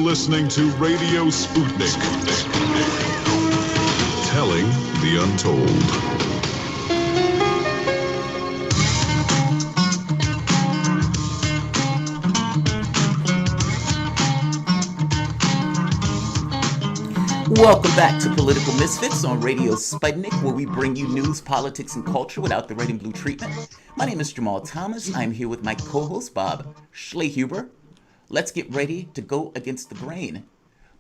listening to Radio Sputnik. Telling the untold. Welcome back to Political Misfits on Radio Sputnik, where we bring you news, politics, and culture without the red and blue treatment. My name is Jamal Thomas. I'm here with my co-host, Bob Schlehuber. Let's get ready to go against the grain.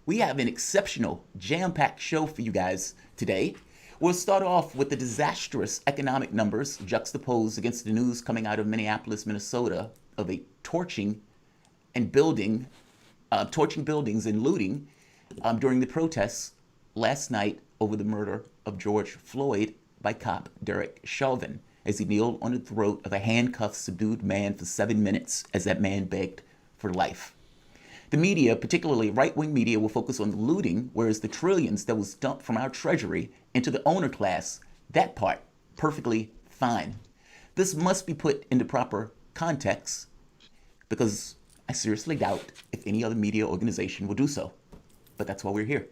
We have an exceptional, jam-packed show for you guys today. We'll start off with the disastrous economic numbers juxtaposed against the news coming out of Minneapolis, Minnesota, of a torching buildings and looting during the protests last night over the murder of George Floyd by cop Derek Chauvin as he kneeled on the throat of a handcuffed, subdued man for 7 minutes as that man begged for life. The media, particularly right-wing media, will focus on the looting, whereas the trillions that was dumped from our treasury into the owner class, that part, perfectly fine. This must be put into proper context because I seriously doubt if any other media organization will do so. But that's why we're here.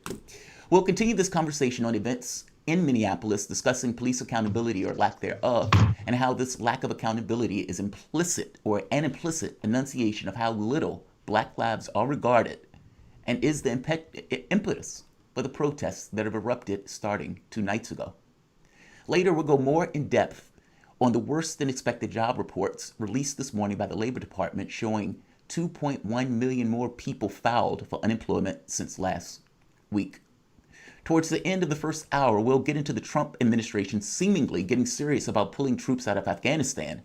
We'll continue this conversation on events in Minneapolis, discussing police accountability or lack thereof, and how this lack of accountability is implicit or an implicit enunciation of how little Black lives are regarded and is the impetus for the protests that have erupted starting 2 nights ago. Later, we'll go more in depth on the worse than expected job reports released this morning by the Labor Department showing 2.1 million more people filed for unemployment since last week. Towards the end of the first hour, we'll get into the Trump administration seemingly getting serious about pulling troops out of Afghanistan.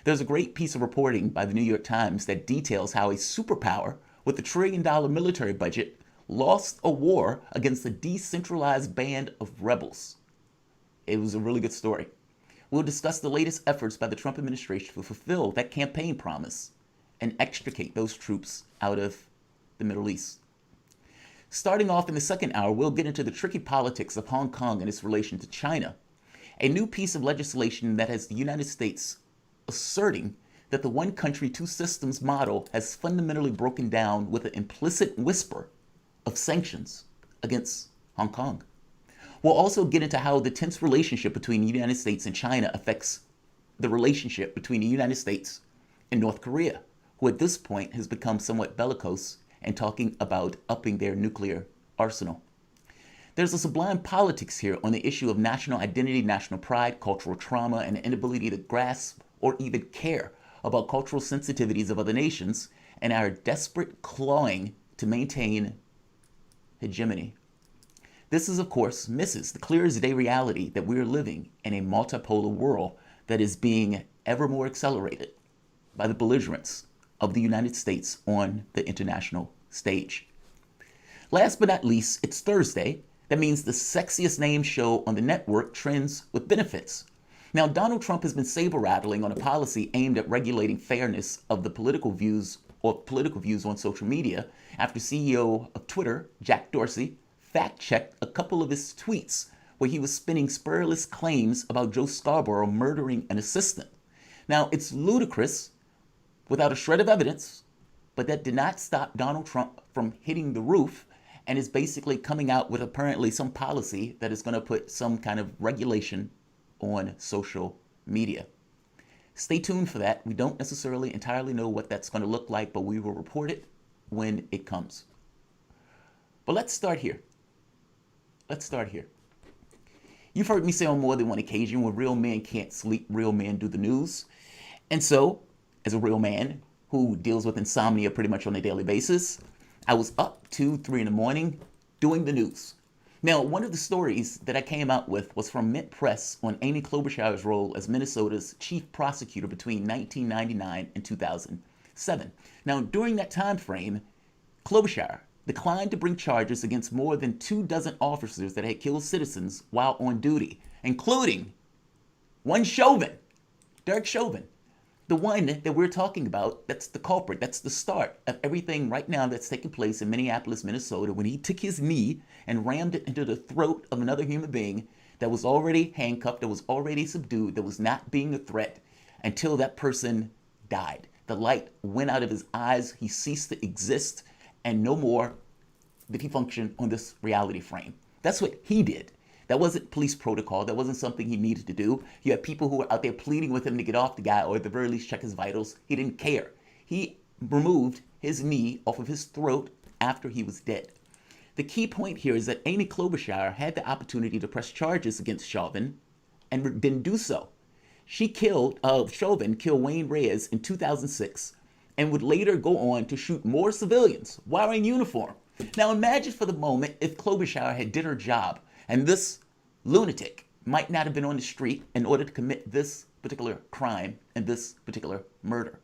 There's a great piece of reporting by the New York Times that details how a superpower with a $1 trillion military budget lost a war against a decentralized band of rebels. It was a really good story. We'll discuss the latest efforts by the Trump administration to fulfill that campaign promise and extricate those troops out of the Middle East. Starting off in the second hour, we'll get into the tricky politics of Hong Kong and its relation to China. A new piece of legislation that has the United States asserting that the one country, two systems model has fundamentally broken down with an implicit whisper of sanctions against Hong Kong. We'll also get into how the tense relationship between the United States and China affects the relationship between the United States and North Korea, who at this point has become somewhat bellicose and talking about upping their nuclear arsenal. There's a sublime politics here on the issue of national identity, national pride, cultural trauma, and the inability to grasp or even care about cultural sensitivities of other nations and our desperate clawing to maintain hegemony. This is, of course, misses the clear as day reality that we are living in a multipolar world that is being ever more accelerated by the belligerence of the United States on the international stage. Last but not least, it's Thursday. That means the sexiest name show on the network trends with benefits. Now, Donald Trump has been saber-rattling on a policy aimed at regulating fairness of the political views on social media after CEO of Twitter, Jack Dorsey, fact-checked a couple of his tweets where he was spinning spurious claims about Joe Scarborough murdering an assistant. Now, it's ludicrous without a shred of evidence, but that did not stop Donald Trump from hitting the roof and is basically coming out with apparently some policy that is going to put some kind of regulation on social media. Stay tuned for that. We don't necessarily entirely know what that's going to look like, but we will report it when it comes. But let's start here. You've heard me say on more than one occasion, when real men can't sleep, real men do the news. And so, as a real man who deals with insomnia pretty much on a daily basis, I was up 2-3 in the morning doing the news. Now, one of the stories that I came out with was from Mint Press on Amy Klobuchar's role as Minnesota's chief prosecutor between 1999 and 2007. Now, during that time frame, Klobuchar declined to bring charges against more than 24 officers that had killed citizens while on duty, including one Chauvin, Derek Chauvin. The one that we're talking about, that's the culprit, that's the start of everything right now that's taking place in Minneapolis, Minnesota, when he took his knee and rammed it into the throat of another human being that was already handcuffed, that was already subdued, that was not being a threat until that person died. The light went out of his eyes, he ceased to exist, and no more did he function on this reality frame. That's what he did. That wasn't police protocol. That wasn't something he needed to do. You had people who were out there pleading with him to get off the guy, or at the very least check his vitals. He didn't care. He removed his knee off of his throat after he was dead. The key point here is that Amy Klobuchar had the opportunity to press charges against Chauvin and didn't do so. Chauvin killed Wayne Reyes in 2006 and would later go on to shoot more civilians while in uniform. Now imagine for the moment if Klobuchar had did her job and this lunatic might not have been on the street in order to commit this particular crime and this particular murder.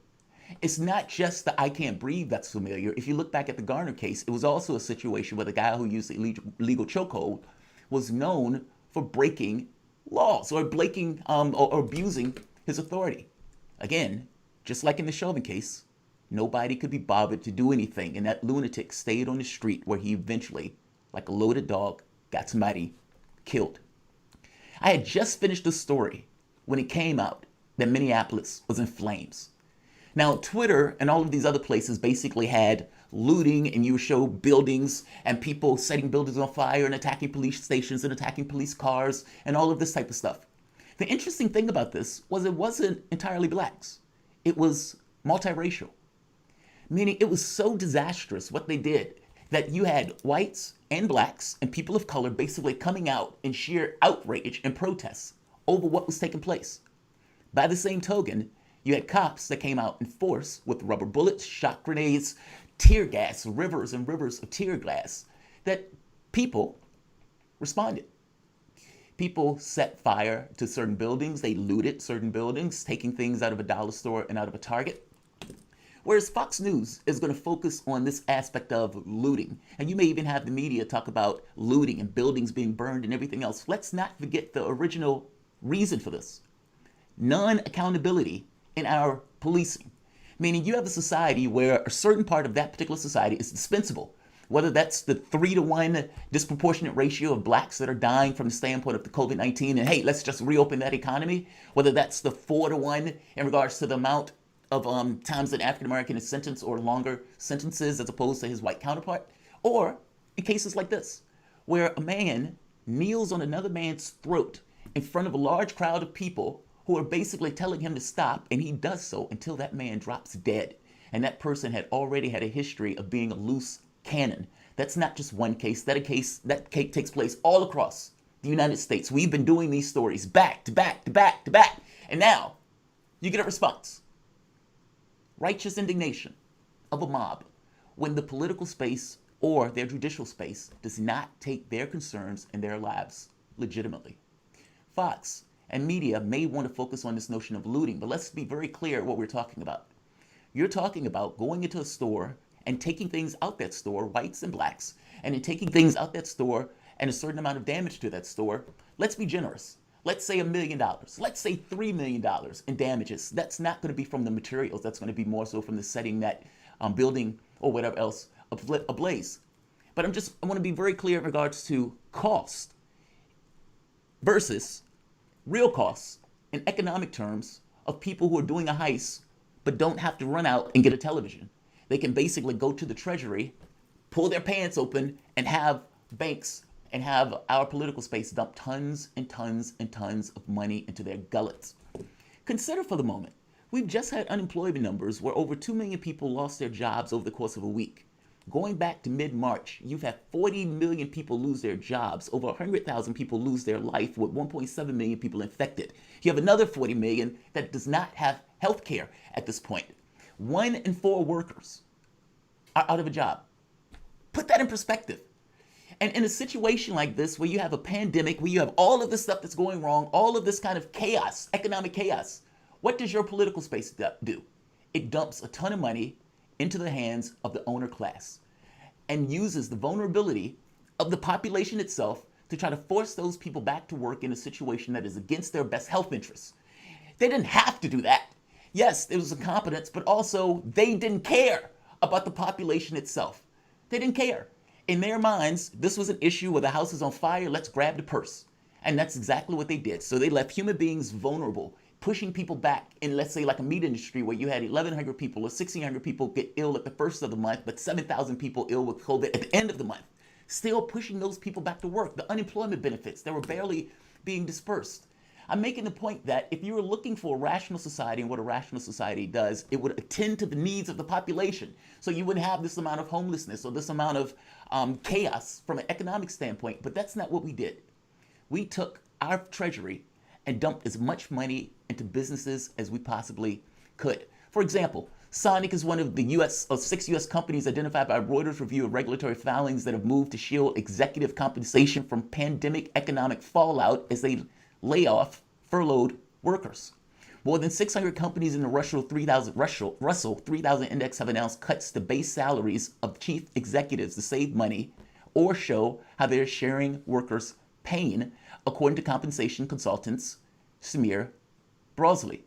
It's not just the I can't breathe that's familiar. If you look back at the Garner case, it was also a situation where the guy who used the illegal chokehold was known for breaking laws or or abusing his authority. Again, just like in the Chauvin case, nobody could be bothered to do anything, and that lunatic stayed on the street where he eventually, like a loaded dog, got somebody killed. I had just finished the story when it came out that Minneapolis was in flames. Now, Twitter and all of these other places basically had looting, and you would show buildings and people setting buildings on fire and attacking police stations and attacking police cars and all of this type of stuff. The interesting thing about this was it wasn't entirely blacks. It was multiracial, meaning it was so disastrous what they did that you had whites and blacks and people of color basically coming out in sheer outrage and protests over what was taking place. By the same token, you had cops that came out in force with rubber bullets, shot grenades, tear gas, rivers and rivers of tear gas, that people responded. People set fire to certain buildings. They looted certain buildings, taking things out of a dollar store and out of a Target. Whereas Fox News is going to focus on this aspect of looting. And you may even have the media talk about looting and buildings being burned and everything else. Let's not forget the original reason for this. Non-accountability in our policing. Meaning you have a society where a certain part of that particular society is dispensable. Whether that's the 3-to-1 disproportionate ratio of blacks that are dying from the standpoint of the COVID-19 and hey, let's just reopen that economy. Whether that's the 4-to-1 in regards to the amount of times that African American is sentenced or longer sentences as opposed to his white counterpart. Or in cases like this, where a man kneels on another man's throat in front of a large crowd of people who are basically telling him to stop, and he does so until that man drops dead. And that person had already had a history of being a loose cannon. That's not just one case. That takes place all across the United States. We've been doing these stories back to back to back to back. And now you get a response. Righteous indignation of a mob when the political space or their judicial space does not take their concerns and their lives legitimately. Fox and media may want to focus on this notion of looting, but let's be very clear what we're talking about. You're talking about going into a store and taking things out that store, whites and blacks, and then taking things out that store and a certain amount of damage to that store. Let's be generous. Let's say $1 million. Let's say $3 million in damages. That's not going to be from the materials. That's going to be more so from the setting that building or whatever else ablaze. But I want to be very clear in regards to cost versus real costs in economic terms of people who are doing a heist but don't have to run out and get a television. They can basically go to the Treasury, pull their pants open, and have banks and have our political space dump tons and tons and tons of money into their gullets. Consider for the moment, we've just had unemployment numbers where over 2 million people lost their jobs over the course of a week. Going back to mid-March, you've had 40 million people lose their jobs, over 100,000 people lose their life, with 1.7 million people infected. You have another 40 million that does not have health care at this point. 1 in 4 workers are out of a job. Put that in perspective. And in a situation like this, where you have a pandemic, where you have all of this stuff that's going wrong, all of this kind of chaos, economic chaos, what does your political space do? It dumps a ton of money into the hands of the owner class and uses the vulnerability of the population itself to try to force those people back to work in a situation that is against their best health interests. They didn't have to do that. Yes, it was incompetence, but also they didn't care about the population itself. They didn't care. In their minds, this was an issue where the house is on fire, let's grab the purse. And that's exactly what they did. So they left human beings vulnerable, pushing people back in, let's say, like a meat industry where you had 1,100 people or 1,600 people get ill at the first of the month, but 7,000 people ill with COVID at the end of the month. still pushing those people back to work. The unemployment benefits that were barely being dispersed. I'm making the point that if you were looking for a rational society and what a rational society does, it would attend to the needs of the population. So you wouldn't have this amount of homelessness or this amount of chaos from an economic standpoint. But that's not what we did. We took our treasury and dumped as much money into businesses as we possibly could. For example, Sonic is one of the 6 U.S. companies identified by Reuters review of regulatory filings that have moved to shield executive compensation from pandemic economic fallout as they lay off furloughed workers. More than 600 companies in the Russell 3000 index have announced cuts to base salaries of chief executives to save money or show how they're sharing workers' pain, according to compensation consultants Samir Brosley.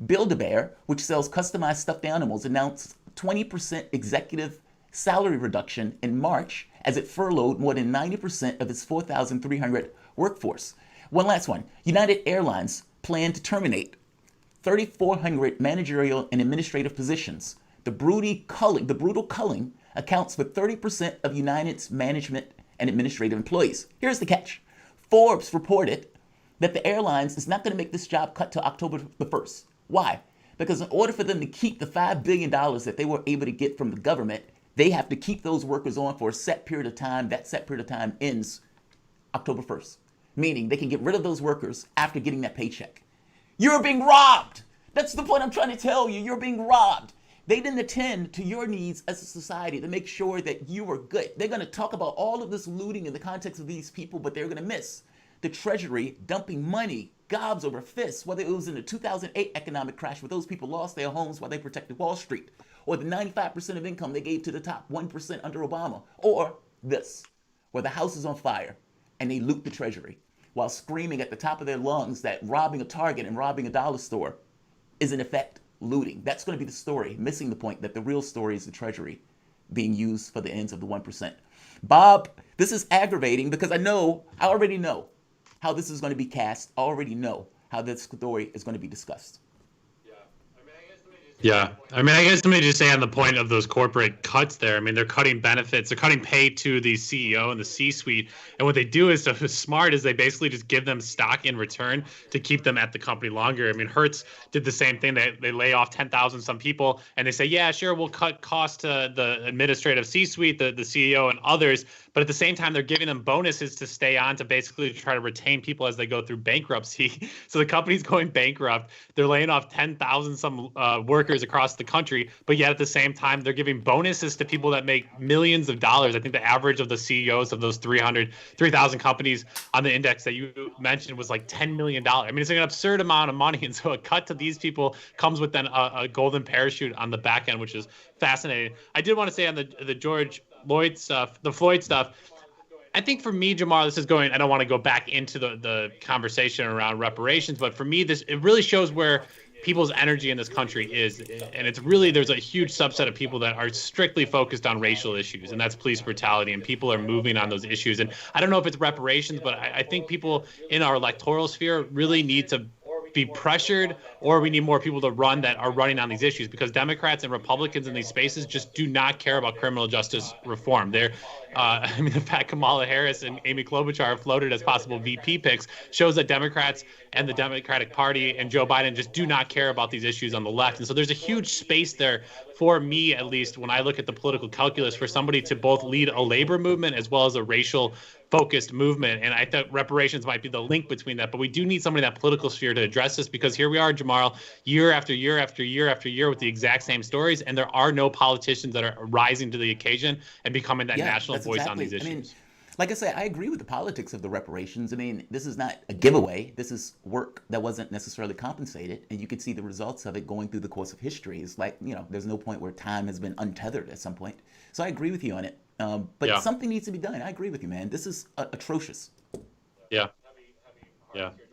Build-A-Bear, which sells customized stuffed animals, announced 20% executive salary reduction in March as it furloughed more than 90% of its 4,300 workforce. One last one. United Airlines planned to terminate 3,400 managerial and administrative positions. The brutal culling accounts for 30% of United's management and administrative employees. Here's the catch. Forbes reported that the airlines is not going to make this job cut till October the 1st. Why? Because in order for them to keep the $5 billion that they were able to get from the government, they have to keep those workers on for a set period of time. That set period of time ends October 1st. Meaning they can get rid of those workers after getting that paycheck. You're being robbed. That's the point I'm trying to tell you. You're being robbed. They didn't attend to your needs as a society to make sure that you were good. They're going to talk about all of this looting in the context of these people, but they're going to miss the Treasury dumping money, gobs over fists, whether it was in the 2008 economic crash where those people lost their homes while they protected Wall Street, or the 95% of income they gave to the top 1% under Obama, or this, where the house is on fire and they loot the Treasury while screaming at the top of their lungs that robbing a Target and robbing a dollar store is in effect looting. That's going to be the story, missing the point that the real story is the Treasury being used for the ends of the 1%. Bob, this is aggravating because I already know how this is going to be cast. I already know how this story is going to be discussed. Yeah. I guess let me just say on the point of those corporate cuts there, they're cutting benefits. They're cutting pay to the CEO and the C-suite. And what they do is so smart is they basically just give them stock in return to keep them at the company longer. Hertz did the same thing. They lay off 10,000 some people and they say, yeah, sure, we'll cut costs to the administrative C-suite, the CEO and others. But at the same time, they're giving them bonuses to stay on to basically try to retain people as they go through bankruptcy. So the company's going bankrupt. They're laying off 10,000 some workers across the country. But yet at the same time, they're giving bonuses to people that make millions of dollars. I think the average of the CEOs of those 3,000 companies on the index that you mentioned was like $10 million. It's an absurd amount of money. And so a cut to these people comes with then a golden parachute on the back end, which is fascinating. I did want to say on the George Floyd stuff, I think for me, Jamar, this is going, I don't want to go back into the conversation around reparations, but for me, it really shows where people's energy in this country is. And it's really, there's a huge subset of people that are strictly focused on racial issues, and that's police brutality, and people are moving on those issues. And I don't know if it's reparations, but I think people in our electoral sphere really need to be pressured, or we need more people to run that are running on these issues, because Democrats and Republicans in these spaces just do not care about criminal justice reform. They're, the fact Kamala Harris and Amy Klobuchar are floated as possible VP picks shows that Democrats and the Democratic Party and Joe Biden just do not care about these issues on the left. And so there's a huge space there for me, at least when I look at the political calculus, for somebody to both lead a labor movement as well as a racial focused movement. And I thought reparations might be the link between that. But we do need somebody in that political sphere to address this, because here we are, Jamal, year after year after year after year with the exact same stories. And there are no politicians that are rising to the occasion and becoming that national voice on these issues. Like I say, I agree with the politics of the reparations. This is not a giveaway. This is work that wasn't necessarily compensated. And you could see the results of it going through the course of history. It's like, there's no point where time has been untethered at some point. So I agree with you on it. But something needs to be done. I agree with you, man. This is atrocious. Yeah.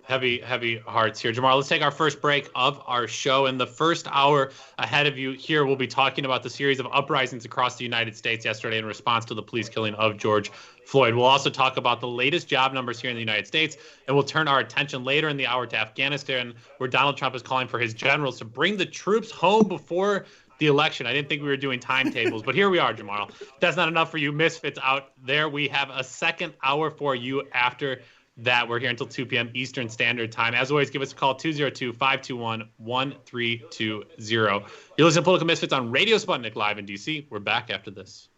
Heavy hearts here. Jamar, let's take our first break of our show. In the first hour ahead of you here, we'll be talking about the series of uprisings across the United States yesterday in response to the police killing of George Floyd. We'll also talk about the latest job numbers here in the United States, and we'll turn our attention later in the hour to Afghanistan, where Donald Trump is calling for his generals to bring the troops home before the election. I didn't think we were doing timetables, but here we are, Jamal. That's not enough for you misfits out there. We have a second hour for you after that. We're here until 2 p.m. Eastern Standard Time. As always, give us a call, 202-521-1320. You're listening to Political Misfits on Radio Sputnik live in D.C. We're back after this.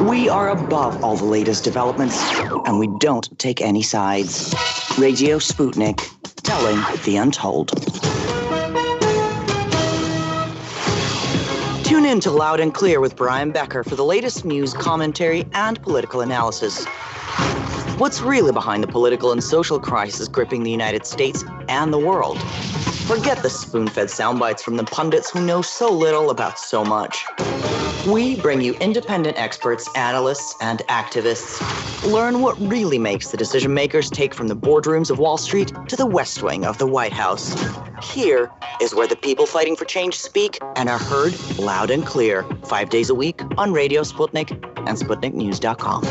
We are above all the latest developments, and we don't take any sides. Radio Sputnik, telling the untold. Tune in to Loud and Clear with Brian Becker for the latest news, commentary, and political analysis. What's really behind the political and social crisis gripping the United States and the world? Forget the spoon-fed sound bites from the pundits who know so little about so much. We bring you independent experts, analysts, and activists. Learn what really makes the decision makers take from the boardrooms of Wall Street to the West Wing of the White House. Here is where the people fighting for change speak and are heard loud and clear, 5 days a week on Radio Sputnik and SputnikNews.com.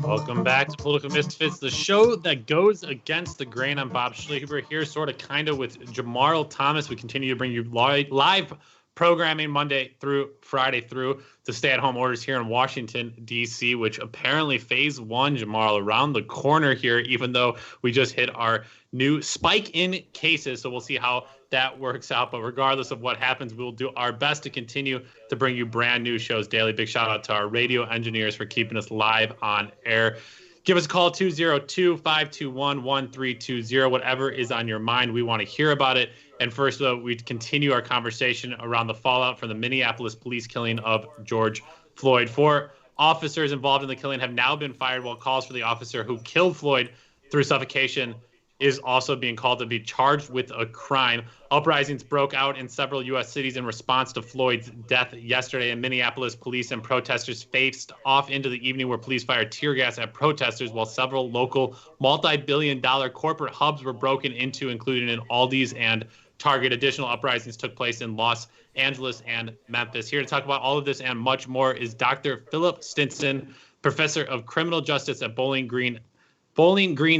Welcome back to Political Misfits, the show that goes against the grain. I'm Bob Schleber here, sort of, kind of, with Jamarl Thomas. We continue to bring you live programming Monday through Friday through the stay-at-home orders here in Washington, D.C., which apparently phase one, Jamarl, around the corner here, even though we just hit our new spike in cases. So we'll see how that works out. But regardless of what happens, we'll do our best to continue to bring you brand new shows daily. Big shout out to our radio engineers for keeping us live on air. Give us a call, 202-521-1320. Whatever is on your mind, we want to hear about it. And first, though, we continue our conversation around the fallout from the Minneapolis police killing of George Floyd. 4 officers involved in the killing have now been fired, while calls for the officer who killed Floyd through suffocation is also being called to be charged with a crime. Uprisings broke out in several U.S. cities in response to Floyd's death yesterday. In Minneapolis, police and protesters faced off into the evening, where police fired tear gas at protesters, while several local multi-billion-dollar corporate hubs were broken into, including in Aldi's and Target. Additional uprisings took place in Los Angeles and Memphis. Here to talk about all of this and much more is Dr. Philip Stinson, professor of criminal justice at Bowling Green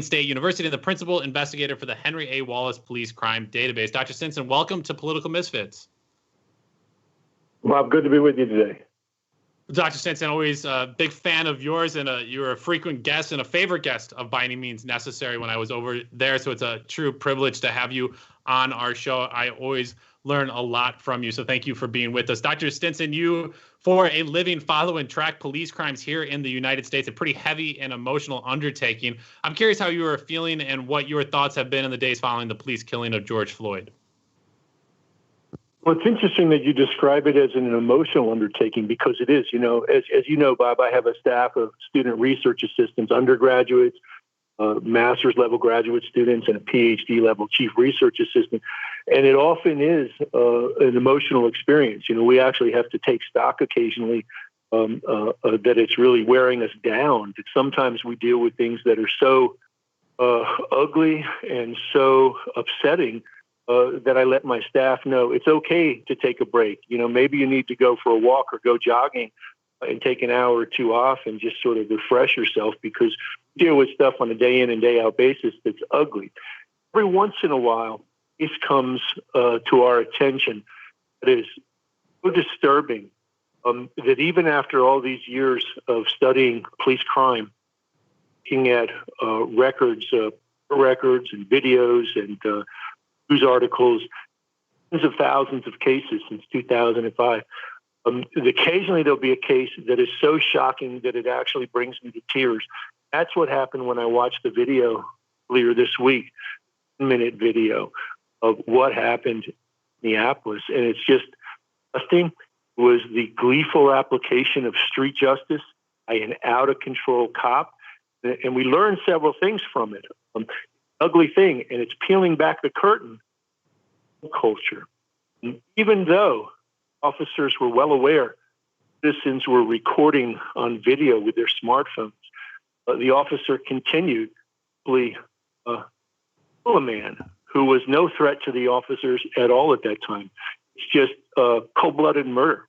State University, and the principal investigator for the Henry A. Wallace Police Crime Database. Dr. Stinson, welcome to Political Misfits. Bob, good to be with you today. Dr. Stinson, always a big fan of yours, and you're a frequent guest and a favorite guest of By Any Means Necessary when I was over there, so it's a true privilege to have you on our show. I always learn a lot from you, so thank you for being with us. Dr. Stinson, you, for a living, follow and track police crimes here in the United States, a pretty heavy and emotional undertaking. I'm curious how you are feeling and what your thoughts have been in the days following the police killing of George Floyd. Well, it's interesting that you describe it as an emotional undertaking, because it is. You know, as you know, Bob, I have a staff of student research assistants, undergraduates, master's level graduate students, and a PhD level chief research assistant. And it often is an emotional experience. You know, we actually have to take stock occasionally that it's really wearing us down. That sometimes we deal with things that are so ugly and so upsetting that I let my staff know it's okay to take a break. You know, maybe you need to go for a walk or go jogging and take an hour or two off and just sort of refresh yourself, because you deal with stuff on a day in and day out basis that's ugly. Every once in a while, this comes to our attention that is so disturbing that even after all these years of studying police crime, looking at records and videos and news articles, tens of thousands of cases since 2005. Occasionally there'll be a case that is so shocking that it actually brings me to tears. That's what happened when I watched the video earlier this week, 1-minute video of what happened in Minneapolis. And it's just, nothing was the gleeful application of street justice by an out-of-control cop. And we learned several things from it. Ugly thing, and it's peeling back the curtain. Culture. And even though officers were well aware citizens were recording on video with their smartphones, the officer continued to kill a man who was no threat to the officers at all at that time. It's just cold-blooded murder.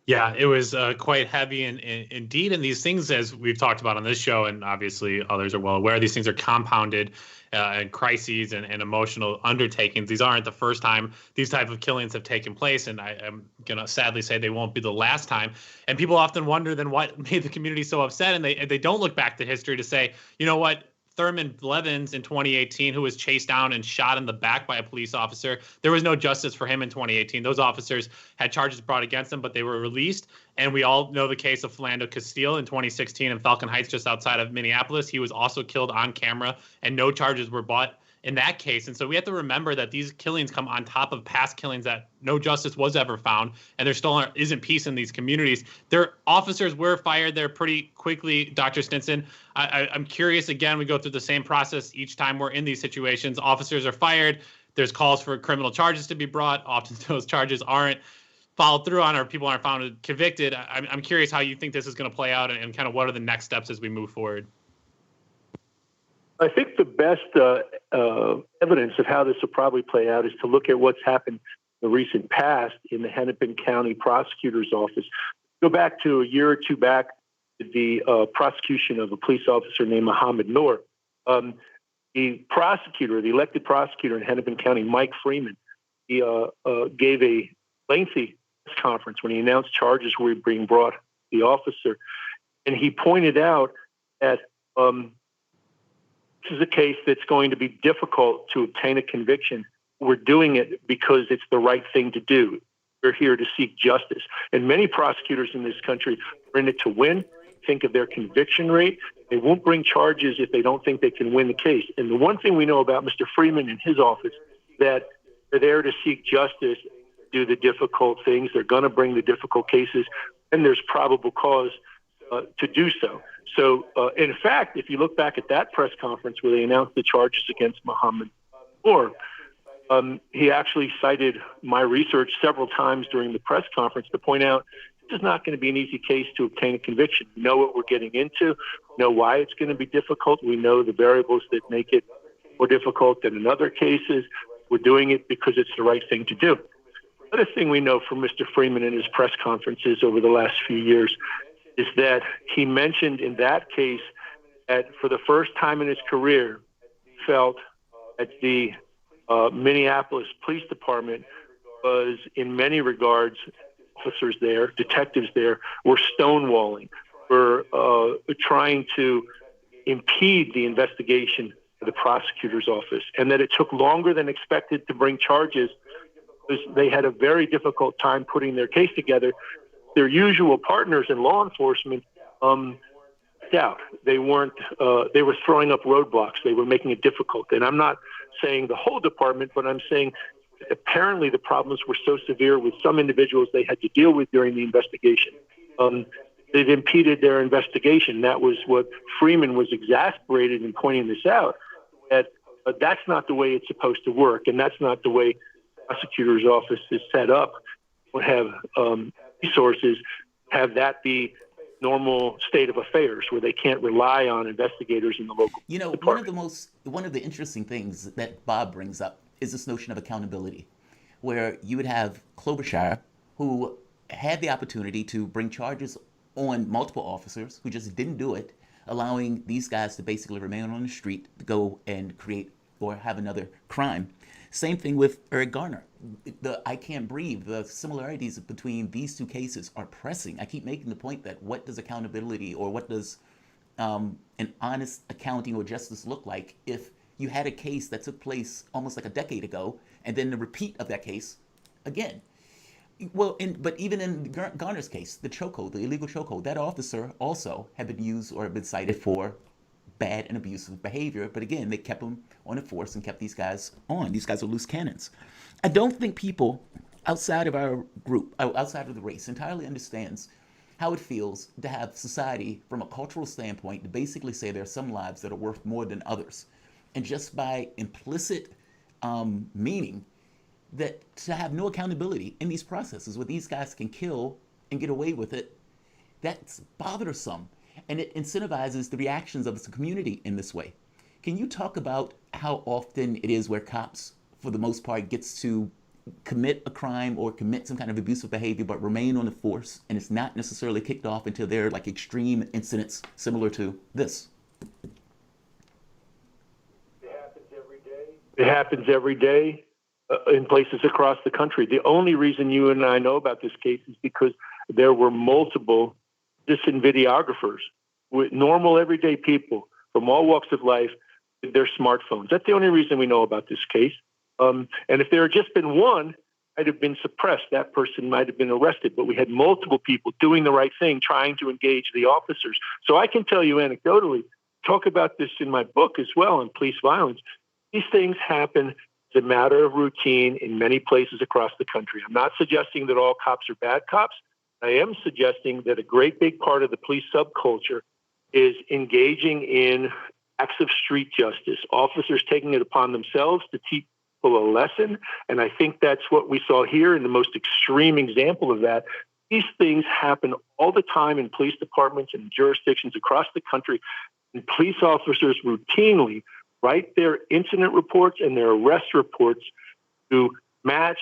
Yeah, it was quite heavy and indeed. And these things, as we've talked about on this show, and obviously others are well aware, these things are compounded and crises and emotional undertakings. These aren't the first time these type of killings have taken place. And I'm going to sadly say they won't be the last time. And people often wonder then what made the community so upset. And they don't look back to history to say, you know what? Thurman Blevins in 2018, who was chased down and shot in the back by a police officer. There was no justice for him in 2018. Those officers had charges brought against them, but they were released. And we all know the case of Philando Castile in 2016 in Falcon Heights, just outside of Minneapolis. He was also killed on camera, and no charges were brought in that case. And so we have to remember that these killings come on top of past killings that no justice was ever found, and there still isn't peace in these communities. Their officers were fired there pretty quickly, Dr. Stinson. I'm curious, again, we go through the same process each time we're in these situations. Officers are fired. There's calls for criminal charges to be brought. Often those charges aren't followed through on or people aren't found convicted. I'm curious how you think this is going to play out and kind of what are the next steps as we move forward. I think the best evidence of how this will probably play out is to look at what's happened in the recent past in the Hennepin County Prosecutor's Office. Go back to a year or two back, the prosecution of a police officer named Muhammad Noor. The prosecutor, the elected prosecutor in Hennepin County, Mike Freeman, he gave a lengthy press conference when he announced charges were being brought to the officer. And he pointed out that this is a case that's going to be difficult to obtain a conviction. We're doing it because it's the right thing to do. We're here to seek justice. And many prosecutors in this country are in it to win. Think of their conviction rate. They won't bring charges if they don't think they can win the case. And the one thing we know about Mr. Freeman and his office, that they're there to seek justice, do the difficult things. They're going to bring the difficult cases, and there's probable cause to do so. So, in fact, if you look back at that press conference where they announced the charges against Muhammad Noor, he actually cited my research several times during the press conference to point out this is not going to be an easy case to obtain a conviction. We know what we're getting into. We know why it's going to be difficult. We know the variables that make it more difficult than in other cases. We're doing it because it's the right thing to do. Another thing we know from Mr. Freeman in his press conferences over the last few years is that he mentioned in that case that for the first time in his career, felt that the Minneapolis Police Department was, in many regards, officers there, detectives there, were stonewalling, were trying to impede the investigation of the prosecutor's office, and that it took longer than expected to bring charges because they had a very difficult time putting their case together. Their usual partners in law enforcement doubt. They weren't. They were throwing up roadblocks. They were making it difficult. And I'm not saying the whole department, but I'm saying apparently the problems were so severe with some individuals they had to deal with during the investigation. It impeded their investigation. That was what Freeman was exasperated in pointing this out. That that's not the way it's supposed to work, and that's not the way the prosecutor's office is set up. Would have resources, have that be normal state of affairs where they can't rely on investigators in the local department. One of the interesting things that Bob brings up is this notion of accountability, where you would have Klobuchar, who had the opportunity to bring charges on multiple officers who just didn't do it, allowing these guys to basically remain on the street to go and create or have another crime. Same thing with Eric Garner. I Can't Breathe. The similarities between these two cases are pressing. I keep making the point that what does accountability or what does an honest accounting or justice look like if you had a case that took place almost like a decade ago and then the repeat of that case again? Well, but even in Garner's case, the chokehold, the illegal chokehold, that officer also had been used or had been cited for bad and abusive behavior. But again, they kept him on the force and kept these guys on. These guys are loose cannons. I don't think people outside of our group, outside of the race, entirely understands how it feels to have society from a cultural standpoint to basically say there are some lives that are worth more than others. And just by implicit meaning that to have no accountability in these processes where these guys can kill and get away with it, that's bothersome. and it incentivizes the reactions of the community in this way. Can you talk about how often it is where cops, for the most part, gets to commit a crime or commit some kind of abusive behavior but remain on the force, and it's not necessarily kicked off until they're like extreme incidents similar to this? It happens every day in places across the country. The only reason you and I know about this case is because there were multiple citizen videographers with normal everyday people from all walks of life with their smartphones. That's the only reason we know about this case. And if there had just been one, I'd have been suppressed. That person might have been arrested. But we had multiple people doing the right thing, trying to engage the officers. So I can tell you anecdotally, talk about this in my book as well on police violence. These things happen as a matter of routine in many places across the country. I'm not suggesting that all cops are bad cops. I am suggesting that a great big part of the police subculture is engaging in acts of street justice, officers taking it upon themselves to teach people a lesson. And I think that's what we saw here in the most extreme example of that. These things happen all the time in police departments and jurisdictions across the country. And police officers routinely write their incident reports and their arrest reports to match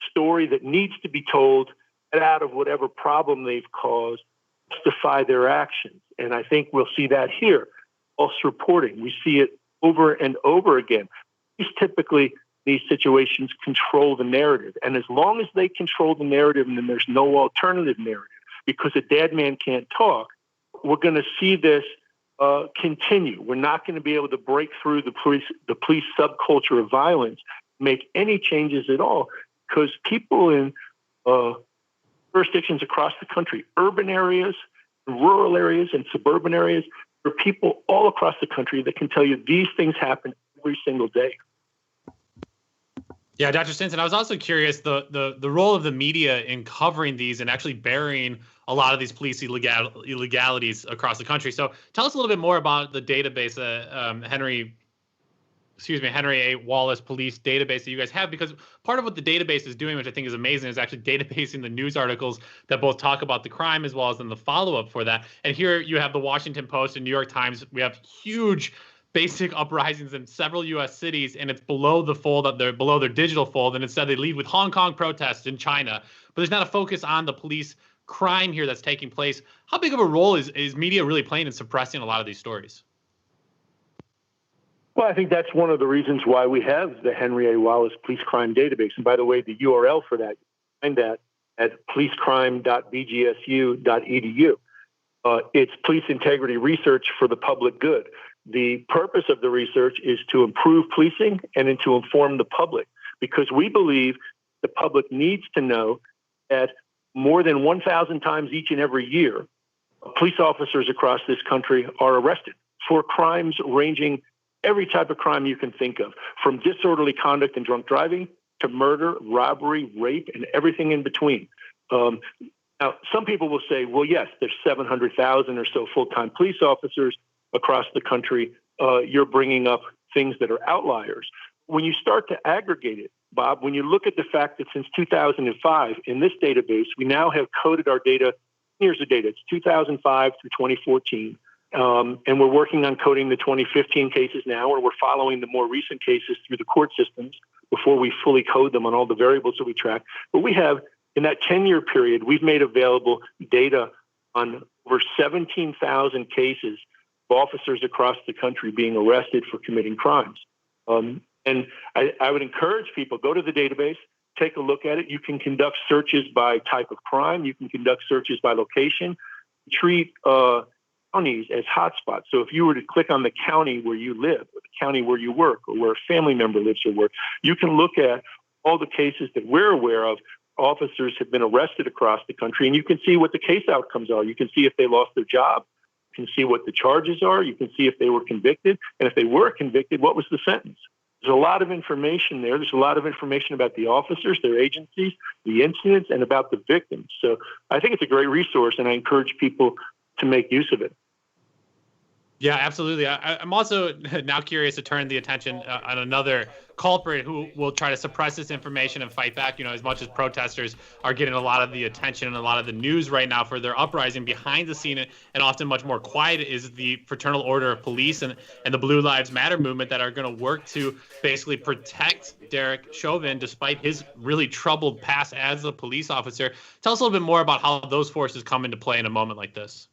story that needs to be told, get out of whatever problem they've caused, justify their actions. And I think we'll see that here. False reporting. We see it over and over again. These situations control the narrative. And as long as they control the narrative and then there's no alternative narrative, because a dead man can't talk, we're going to see this continue. We're not going to be able to break through the police subculture of violence, make any changes at all, because people in jurisdictions across the country, urban areas, rural areas, and suburban areas, there are people all across the country that can tell you these things happen every single day. Yeah, Dr. Stinson, I was also curious the role of the media in covering these and actually burying a lot of these police illegalities across the country. So tell us a little bit more about the database, Henry A. Wallace Police database that you guys have, because part of what the database is doing, which I think is amazing, is actually databasing the news articles that both talk about the crime as well as then the follow-up for that. And here you have the Washington Post and New York Times. We have huge basic uprisings in several U.S. cities, and it's below the fold, they're below their digital fold, and instead they lead with Hong Kong protests in China. But there's not a focus on the police crime here that's taking place. How big of a role is media really playing in suppressing a lot of these stories? Well, I think that's one of the reasons why we have the Henry A. Wallace Police Crime Database. And by the way, the URL for that, you find that at policecrime.bgsu.edu. It's police integrity research for the public good. The purpose of the research is to improve policing and to inform the public, because we believe the public needs to know that more than 1,000 times each and every year, police officers across this country are arrested for crimes ranging every type of crime you can think of, from disorderly conduct and drunk driving to murder, robbery, rape, and everything in between. Now, some people will say, well, yes, there's 700,000 or so full-time police officers across the country. You're bringing up things that are outliers. When you start to aggregate it, Bob, when you look at the fact that since 2005, in this database, we now have coded our data. Here's the data. It's 2005 through 2014. And we're working on coding the 2015 cases now, and we're following the more recent cases through the court systems before we fully code them on all the variables that we track. But we have, in that 10-year period, we've made available data on over 17,000 cases of officers across the country being arrested for committing crimes. And I would encourage people, go to the database, take a look at it. You can conduct searches by type of crime. You can conduct searches by location. Treat counties as hotspots. So if you were to click on the county where you live, or the county where you work, or where a family member lives or works, you can look at all the cases that we're aware of. Officers have been arrested across the country, and you can see what the case outcomes are. You can see if they lost their job. You can see what the charges are. You can see if they were convicted. And if they were convicted, what was the sentence? There's a lot of information there. There's a lot of information about the officers, their agencies, the incidents, and about the victims. So I think it's a great resource, and I encourage people to make use of it. Yeah, absolutely. I'm also now curious to turn the attention on another culprit who will try to suppress this information and fight back. As much as protesters are getting a lot of the attention and a lot of the news right now for their uprising, behind the scene and often much more quiet is the Fraternal Order of Police and the Blue Lives Matter movement that are going to work to basically protect Derek Chauvin despite his really troubled past as a police officer. Tell us a little bit more about how those forces come into play in a moment like this.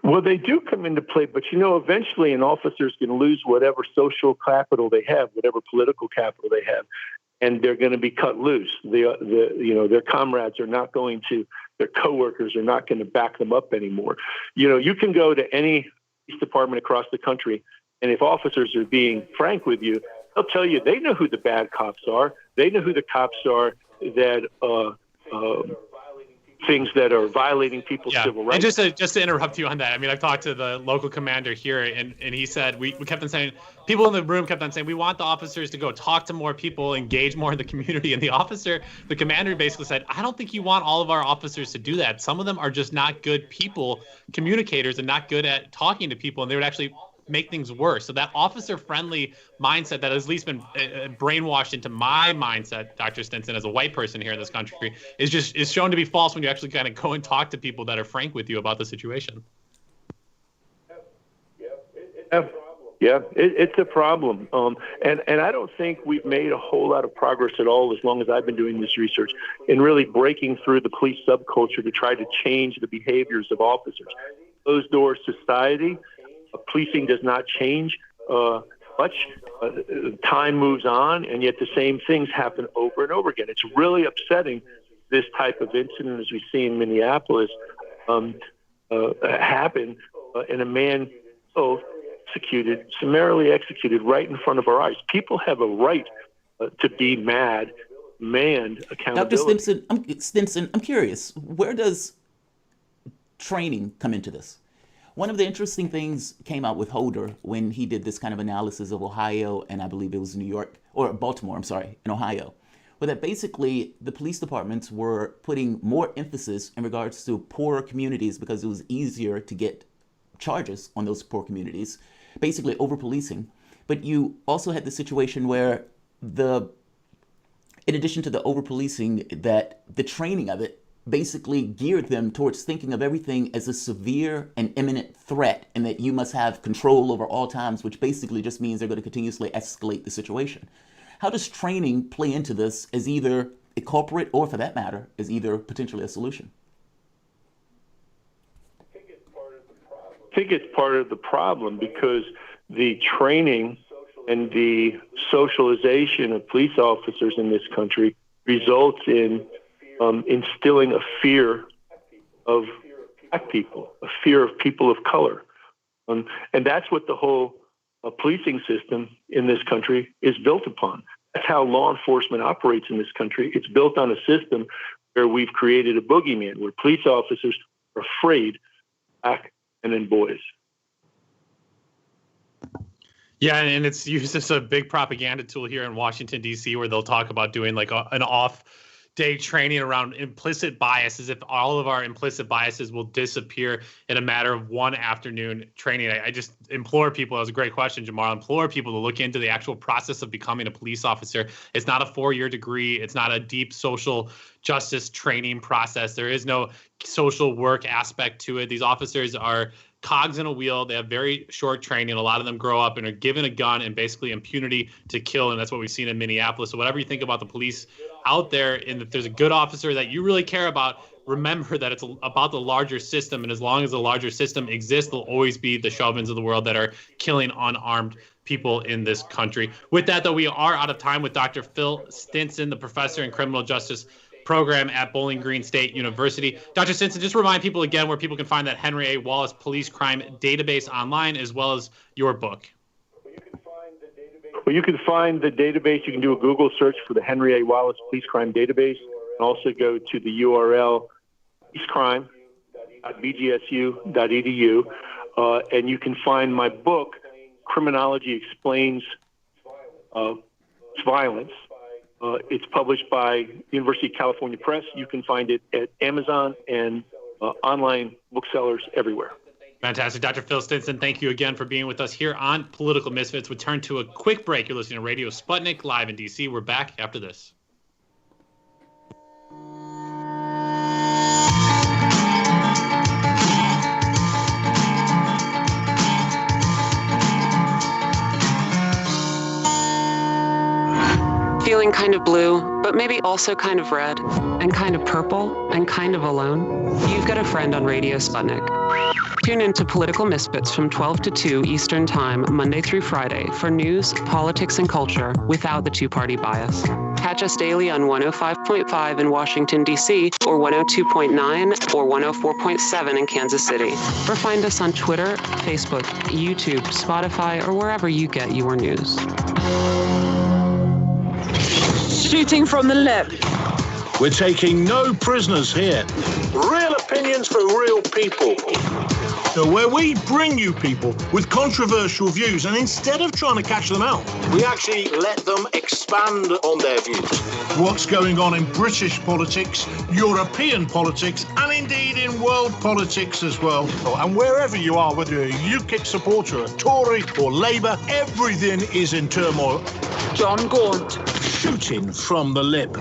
Well, they do come into play, but eventually an officer is going to lose whatever social capital they have, whatever political capital they have, and they're going to be cut loose. Their comrades are not going to, their coworkers are not going to back them up anymore. You can go to any police department across the country, and if officers are being frank with you, they'll tell you they know who the bad cops are. They know who the cops are that things that are violating people's civil rights. And just to interrupt you on that, I mean, I've talked to the local commander here, and he said we kept on saying, people in the room kept on saying, we want the officers to go talk to more people, engage more in the community. And the commander basically said, I don't think you want all of our officers to do that. Some of them are just not good people, communicators, and not good at talking to people, and they would actually make things worse. So that officer-friendly mindset that has at least been brainwashed into my mindset, Dr. Stinson, as a white person here in this country, is shown to be false when you actually kind of go and talk to people that are frank with you about the situation. Yeah, it's a problem. And I don't think we've made a whole lot of progress at all, as long as I've been doing this research, in really breaking through the police subculture to try to change the behaviors of officers. Closed door society. Policing does not change much. Time moves on, and yet the same things happen over and over again. It's really upsetting, this type of incident, as we see in Minneapolis, happen, and a man summarily executed right in front of our eyes. People have a right to be mad, demand accountability. Dr. Stinson, I'm curious, where does training come into this? One of the interesting things came out with Holder when he did this kind of analysis of Ohio, and I believe it was New York, or Baltimore, I'm sorry, in Ohio, where that basically the police departments were putting more emphasis in regards to poorer communities because it was easier to get charges on those poor communities, basically over-policing. But you also had the situation where in addition to the over-policing, that the training of it basically geared them towards thinking of everything as a severe and imminent threat, and that you must have control over all times, which basically just means they're going to continuously escalate the situation. How does training play into this as either a culprit or, for that matter, as either potentially a solution? I think it's part of the problem because the training and the socialization of police officers in this country results in instilling a fear of black people, a fear of people of color. And that's what the whole policing system in this country is built upon. That's how law enforcement operates in this country. It's built on a system where we've created a boogeyman, where police officers are afraid of black men and boys. Yeah, and it's used as a big propaganda tool here in Washington, D.C., where they'll talk about doing like an off-day training around implicit bias, as if all of our implicit biases will disappear in a matter of one afternoon training. I just implore people, that was a great question, Jamal, implore people to look into the actual process of becoming a police officer. It's not a 4-year degree. It's not a deep social justice training process. There is no social work aspect to it. These officers are cogs in a wheel. They have very short training. A lot of them grow up and are given a gun and basically impunity to kill. And that's what we've seen in Minneapolis. So whatever you think about the police out there, and if there's a good officer that you really care about, remember that it's about the larger system. And as long as the larger system exists, there'll always be the Chauvins of the world that are killing unarmed people in this country. With that, though, we are out of time with Dr. Phil Stinson, the professor in criminal justice program at Bowling Green State University. Dr. Stinson, just remind people again where people can find that Henry A. Wallace Police Crime Database online, as well as your book. Well, you can find the database. You can do a Google search for the Henry A. Wallace Police Crime Database, and also go to the URL policecrime.bgsu.edu, and you can find my book, Criminology Explains Violence. It's published by University of California Press. You can find it at Amazon and online booksellers everywhere. Fantastic. Dr. Phil Stinson, thank you again for being with us here on Political Misfits. We turn to a quick break. You're listening to Radio Sputnik live in DC. We're back after this. Feeling kind of blue, but maybe also kind of red, and kind of purple, and kind of alone? You've got a friend on Radio Sputnik. Tune into Political Misfits from 12 to 2 Eastern Time, Monday through Friday, for news, politics, and culture without the two-party bias. Catch us daily on 105.5 in Washington, D.C., or 102.9 or 104.7 in Kansas City. Or find us on Twitter, Facebook, YouTube, Spotify, or wherever you get your news. Shooting from the lip. We're taking no prisoners here. Real opinions for real people. Where we bring you people with controversial views, and instead of trying to catch them out, we actually let them expand on their views. What's going on in British politics, European politics, and indeed in world politics as well. And wherever you are, whether you're a UKIP supporter, a Tory or Labour, everything is in turmoil. John Gaunt. Shooting from the lip.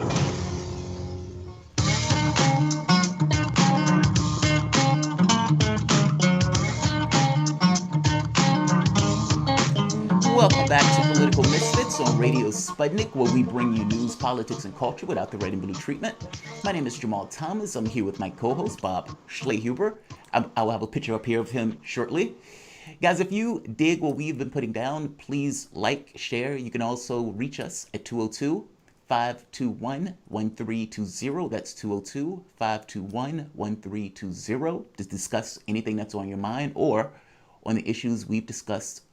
Welcome back to Political Misfits on Radio Sputnik, where we bring you news, politics, and culture without the red and blue treatment. My name is Jamal Thomas. I'm here with my co-host, Bob Schlehuber. I'll have a picture up here of him shortly. Guys, if you dig what we've been putting down, please like, share. You can also reach us at 202-521-1320. That's 202-521-1320 to discuss anything that's on your mind or on the issues we've discussed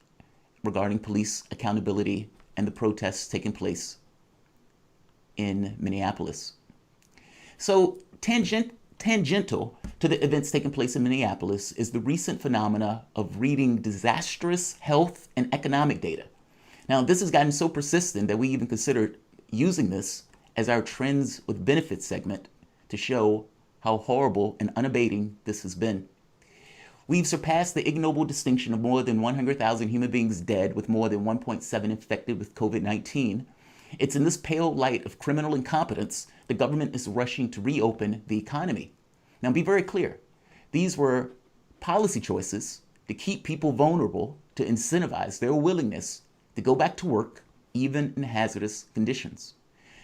regarding police accountability and the protests taking place in Minneapolis. So tangential to the events taking place in Minneapolis is the recent phenomena of reading disastrous health and economic data. Now, this has gotten so persistent that we even considered using this as our Trends with Benefits segment to show how horrible and unabating this has been. We've surpassed the ignoble distinction of more than 100,000 human beings dead, with more than 1.7 infected with COVID-19. It's in this pale light of criminal incompetence the government is rushing to reopen the economy. Now, be very clear. These were policy choices to keep people vulnerable, to incentivize their willingness to go back to work, even in hazardous conditions.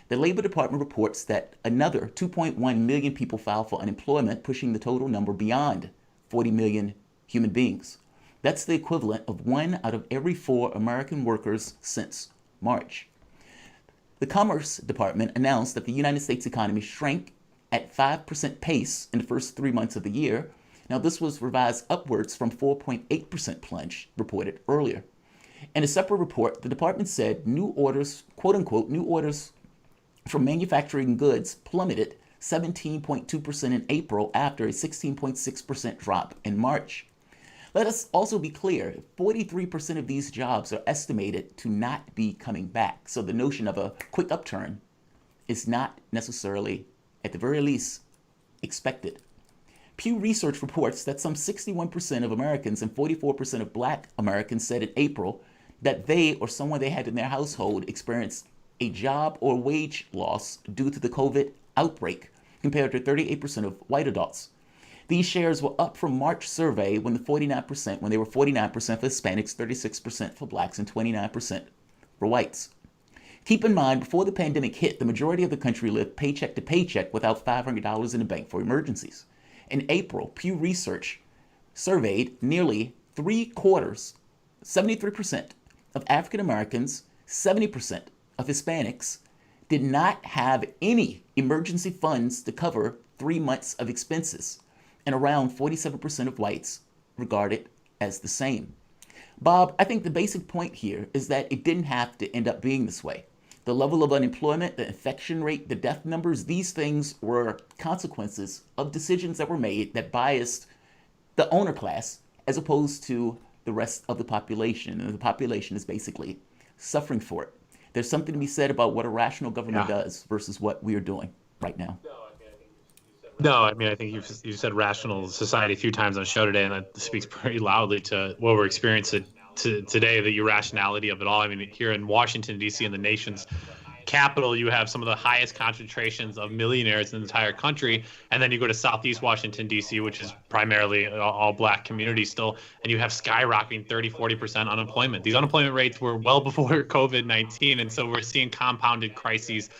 The Labor Department reports that another 2.1 million people filed for unemployment, pushing the total number beyond 40 million human beings. That's the equivalent of 1 out of every 4 American workers since March. The Commerce Department announced that the United States economy shrank at 5% pace in the first 3 months of the year. Now, this was revised upwards from 4.8% plunge reported earlier. In a separate report, the department said new orders, quote unquote, new orders from manufacturing goods plummeted 17.2% in April after a 16.6% drop in March. Let us also be clear, 43% of these jobs are estimated to not be coming back. So the notion of a quick upturn is not necessarily, at the very least, expected. Pew Research reports that some 61% of Americans and 44% of Black Americans said in April that they or someone they had in their household experienced a job or wage loss due to the COVID outbreak, compared to 38% of white adults. These shares were up from March survey when they were 49% for Hispanics, 36% for Blacks, and 29% for whites. Keep in mind, before the pandemic hit, the majority of the country lived paycheck to paycheck without $500 in the bank for emergencies. In April, Pew Research surveyed nearly 3/4, 73% of African Americans, 70% of Hispanics, did not have any emergency funds to cover 3 months of expenses, and around 47% of whites regard it as the same. Bob, I think the basic point here is that it didn't have to end up being this way. The level of unemployment, the infection rate, the death numbers, these things were consequences of decisions that were made that biased the owner class as opposed to the rest of the population. And the population is basically suffering for it. There's something to be said about what a rational government does versus what we are doing right now. No, I mean, I think you've said rational society a few times on the show today, and that speaks pretty loudly to what we're experiencing today, the irrationality of it all. I mean, here in Washington, D.C., in the nation's capital, you have some of the highest concentrations of millionaires in the entire country. And then you go to Southeast Washington, D.C., which is primarily all black community still, and you have skyrocketing 30-40% unemployment. These unemployment rates were well before COVID-19. And so we're seeing compounded crises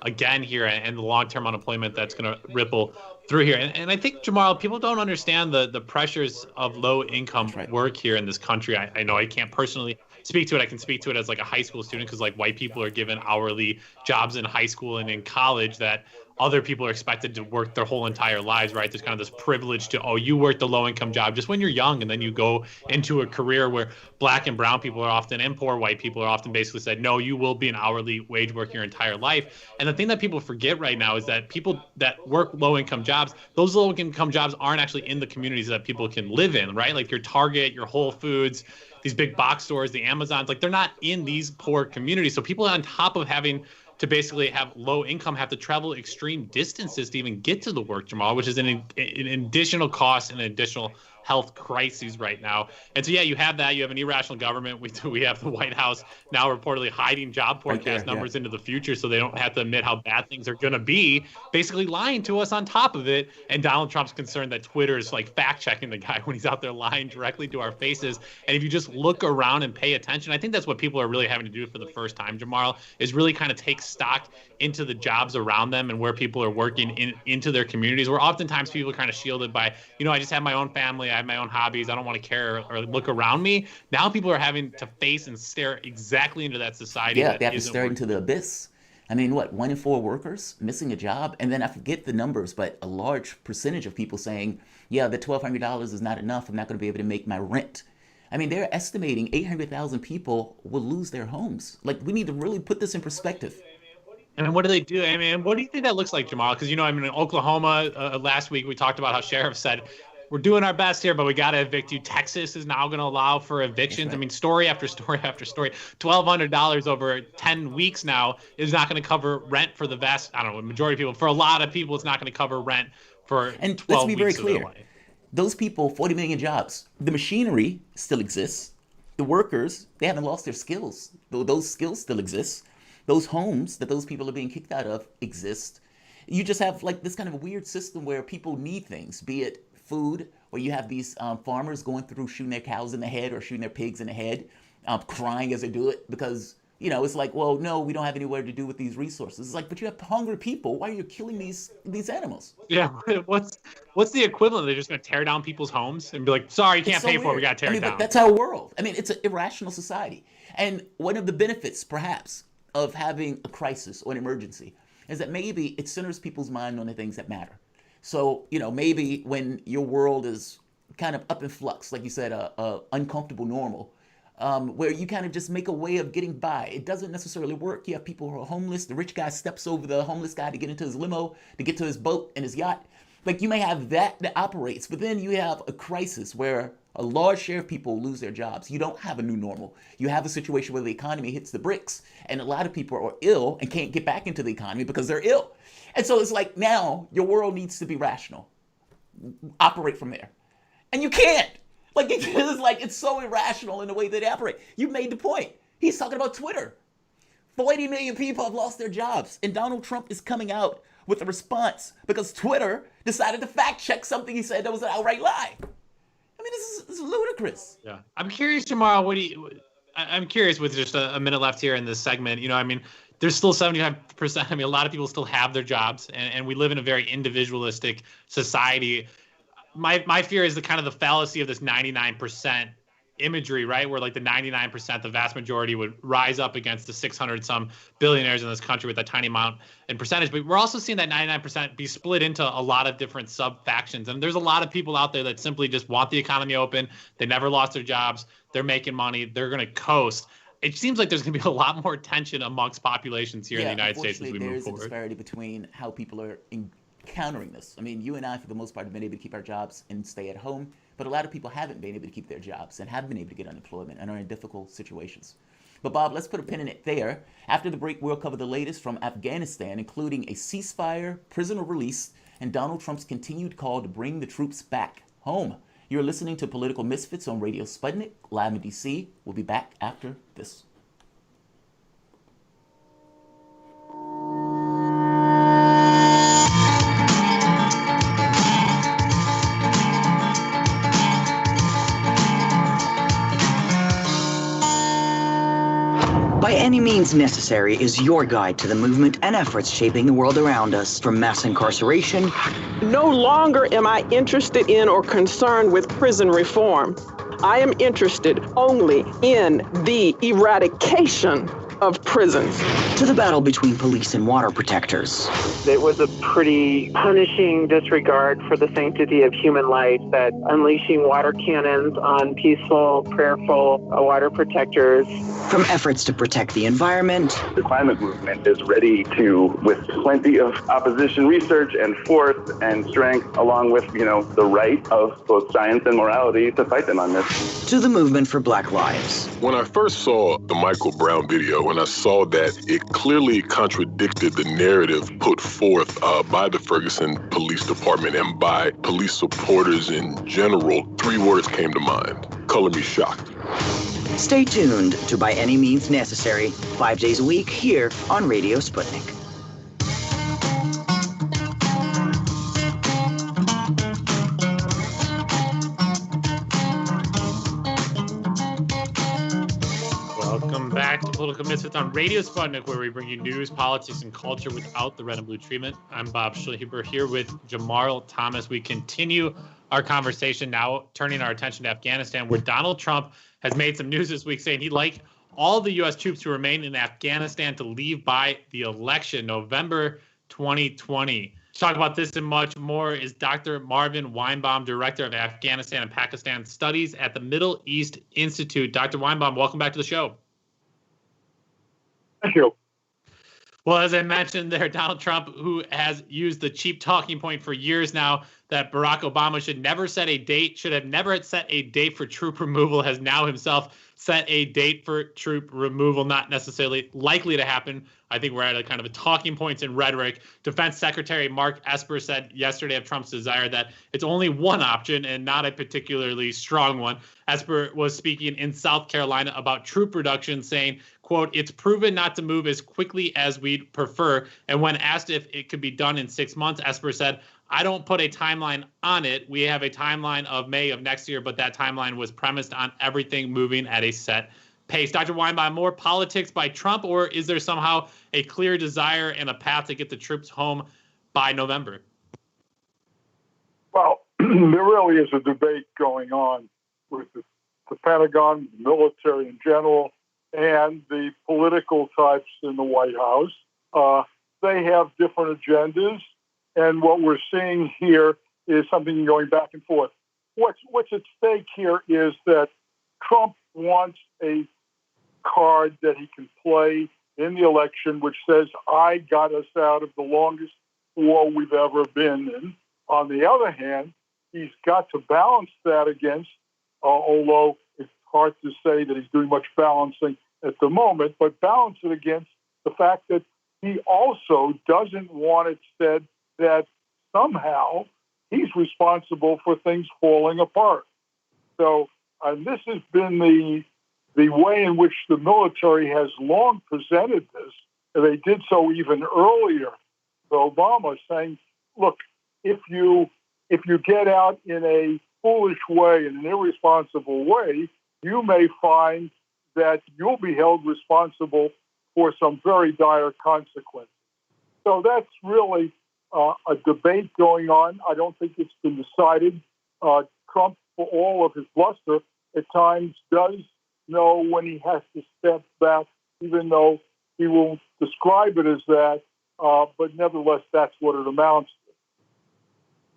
again here, and the long-term unemployment that's going to ripple through here. And I think, Jamal, people don't understand the pressures of low-income work here in this country. I know I can't personally speak to it. I can speak to it as like a high school student, because like white people are given hourly jobs in high school and in college that other people are expected to work their whole entire lives, right? There's kind of this privilege to, oh, you work the low income job just when you're young, and then you go into a career where black and brown people are often, and poor white people are often basically said, no, you will be an hourly wage worker your entire life. And the thing that people forget right now is that people that work low income jobs, those low income jobs aren't actually in the communities that people can live in, right? Like your Target, your Whole Foods, these big box stores, the Amazons, like they're not in these poor communities. So people on top of having to basically have low income have to travel extreme distances to even get to the work, Jamal, which is an additional cost and an additional health crises right now. And so, yeah, you have that. You have an irrational government. We have the White House now reportedly hiding job forecast numbers into the future so they don't have to admit how bad things are going to be, basically lying to us on top of it. And Donald Trump's concerned that Twitter is like fact checking the guy when he's out there lying directly to our faces. And if you just look around and pay attention, I think that's what people are really having to do for the first time, Jamal, is really kind of take stock into the jobs around them and where people are working into their communities, where oftentimes people are kind of shielded by, I just have my own family, I have my own hobbies, I don't want to care or look around me. Now people are having to face and stare exactly into that society. Yeah, they have to stare into the abyss. I mean, 1 in 4 workers missing a job? And then I forget the numbers, but a large percentage of people saying, yeah, the $1,200 is not enough, I'm not going to be able to make my rent. I mean, they're estimating 800,000 people will lose their homes. Like, we need to really put this in perspective. And what do they do? I mean, what do you think that looks like, Jamal? Because, in Oklahoma last week, we talked about how sheriffs said, we're doing our best here, but we got to evict you. Texas is now going to allow for evictions. Right. I mean, story after story after story. $1,200 over 10 weeks now is not going to cover rent for the majority of people. For a lot of people, it's not going to cover rent for 12 weeks. And let's be very clear. Those people, 40 million jobs. The machinery still exists. The workers, they haven't lost their skills. Those skills still exist. Those homes that those people are being kicked out of exist. You just have like this kind of a weird system where people need things, be it food, or you have these farmers going through shooting their cows in the head or shooting their pigs in the head, crying as they do it because, it's like, well, no, we don't have anywhere to do with these resources. It's like, but you have hungry people. Why are you killing these animals? Yeah, what's the equivalent? They're just going to tear down people's homes and be like, sorry, you can't pay for it. We got to tear it down. But that's our world. I mean, it's an irrational society. And one of the benefits, perhaps, of having a crisis or an emergency is that maybe it centers people's mind on the things that matter. So, maybe when your world is kind of up in flux, like you said, a uncomfortable normal, where you kind of just make a way of getting by. It doesn't necessarily work. You have people who are homeless. The rich guy steps over the homeless guy to get into his limo, to get to his boat and his yacht. Like, you may have that operates, but then you have a crisis where a large share of people lose their jobs. You don't have a new normal. You have a situation where the economy hits the bricks, and a lot of people are ill and can't get back into the economy because they're ill. And so it's like, now your world needs to be rational. Operate from there. And you can't. Like, it's so irrational in the way that they operate. You made the point. He's talking about Twitter. 40 million people have lost their jobs. And Donald Trump is coming out with a response because Twitter decided to fact check something he said that was an outright lie. I mean, this is ludicrous. Yeah. I'm curious, Jamal, I'm curious with just a minute left here in this segment. There's still 75%. I mean, a lot of people still have their jobs, and we live in a very individualistic society. My fear is the kind of the fallacy of this 99% imagery, right? Where like the 99%, the vast majority would rise up against the 600 some billionaires in this country with a tiny amount in percentage. But we're also seeing that 99% be split into a lot of different sub factions. And there's a lot of people out there that simply just want the economy open. They never lost their jobs. They're making money. They're going to coast. It seems like there's going to be a lot more tension amongst populations here in the United States as we move forward. There's a disparity between how people are encountering this. I mean, you and I, for the most part, have been able to keep our jobs and stay at home. But a lot of people haven't been able to keep their jobs and have been able to get unemployment and are in difficult situations. But Bob, let's put a pin in it there. After the break, we'll cover the latest from Afghanistan, including a ceasefire, prisoner release, and Donald Trump's continued call to bring the troops back home. You're listening to Political Misfits on Radio Sputnik, live in D.C. We'll be back after this. By Any Means Necessary is your guide to the movement and efforts shaping the world around us, from mass incarceration. No longer am I interested in or concerned with prison reform. I am interested only in the eradication of prisons. To the battle between police and water protectors. It was a pretty punishing disregard for the sanctity of human life, that unleashing water cannons on peaceful, prayerful water protectors. From efforts to protect the environment. The climate movement is ready to, with plenty of opposition research and force and strength, along with, the right of both science and morality, to fight them on this. To the movement for Black lives. When I first saw the Michael Brown video, and I saw that it clearly contradicted the narrative put forth by the Ferguson Police Department and by police supporters in general, 3 words came to mind: color me shocked. Stay tuned to By Any Means Necessary, 5 days a week here on Radio Sputnik. Welcome back to Political Misfits on Radio Sputnik, where we bring you news, politics, and culture without the red and blue treatment. I'm Bob Schleber here with Jamarl Thomas. We continue our conversation now, turning our attention to Afghanistan, where Donald Trump has made some news this week saying he'd like all the U.S. troops who remain in Afghanistan to leave by the election, November 2020. To talk about this and much more is Dr. Marvin Weinbaum, Director of Afghanistan and Pakistan Studies at the Middle East Institute. Dr. Weinbaum, welcome back to the show. Thank you. Well, as I mentioned there, Donald Trump, who has used the cheap talking point for years now that Barack Obama should have never set a date for troop removal, has now himself set a date for troop removal, not necessarily likely to happen. I think we're at a kind of a talking points in rhetoric. Defense Secretary Mark Esper said yesterday of Trump's desire that it's only one option and not a particularly strong one. Esper was speaking in South Carolina about troop reduction, saying, quote, "It's proven not to move as quickly as we'd prefer." And when asked if it could be done in 6 months, Esper said, "I don't put a timeline on it. We have a timeline of May of next year, but that timeline was premised on everything moving at a set pace." Dr. Weinbaum, more politics by Trump, or is there somehow a clear desire and a path to get the troops home by November? Well, there really is a debate going on with the Pentagon, the military in general, and the political types in the White House. They have different agendas. And what we're seeing here is something going back and forth. What's at stake here is that Trump wants a card that he can play in the election, which says, I got us out of the longest war we've ever been in. On the other hand, he's got to balance that against, although it's hard to say that he's doing much balancing at the moment, but balance it against the fact that he also doesn't want it said that somehow he's responsible for things falling apart. So this has been the way in which the military has long presented this. And they did so even earlier to Obama, saying, look, if you get out in a foolish way, in an irresponsible way, you may find that you'll be held responsible for some very dire consequences. So that's really a debate going on. I don't think it's been decided. Trump, for all of his bluster, at times does know when he has to step back, even though he will describe it as that. But nevertheless, that's what it amounts to.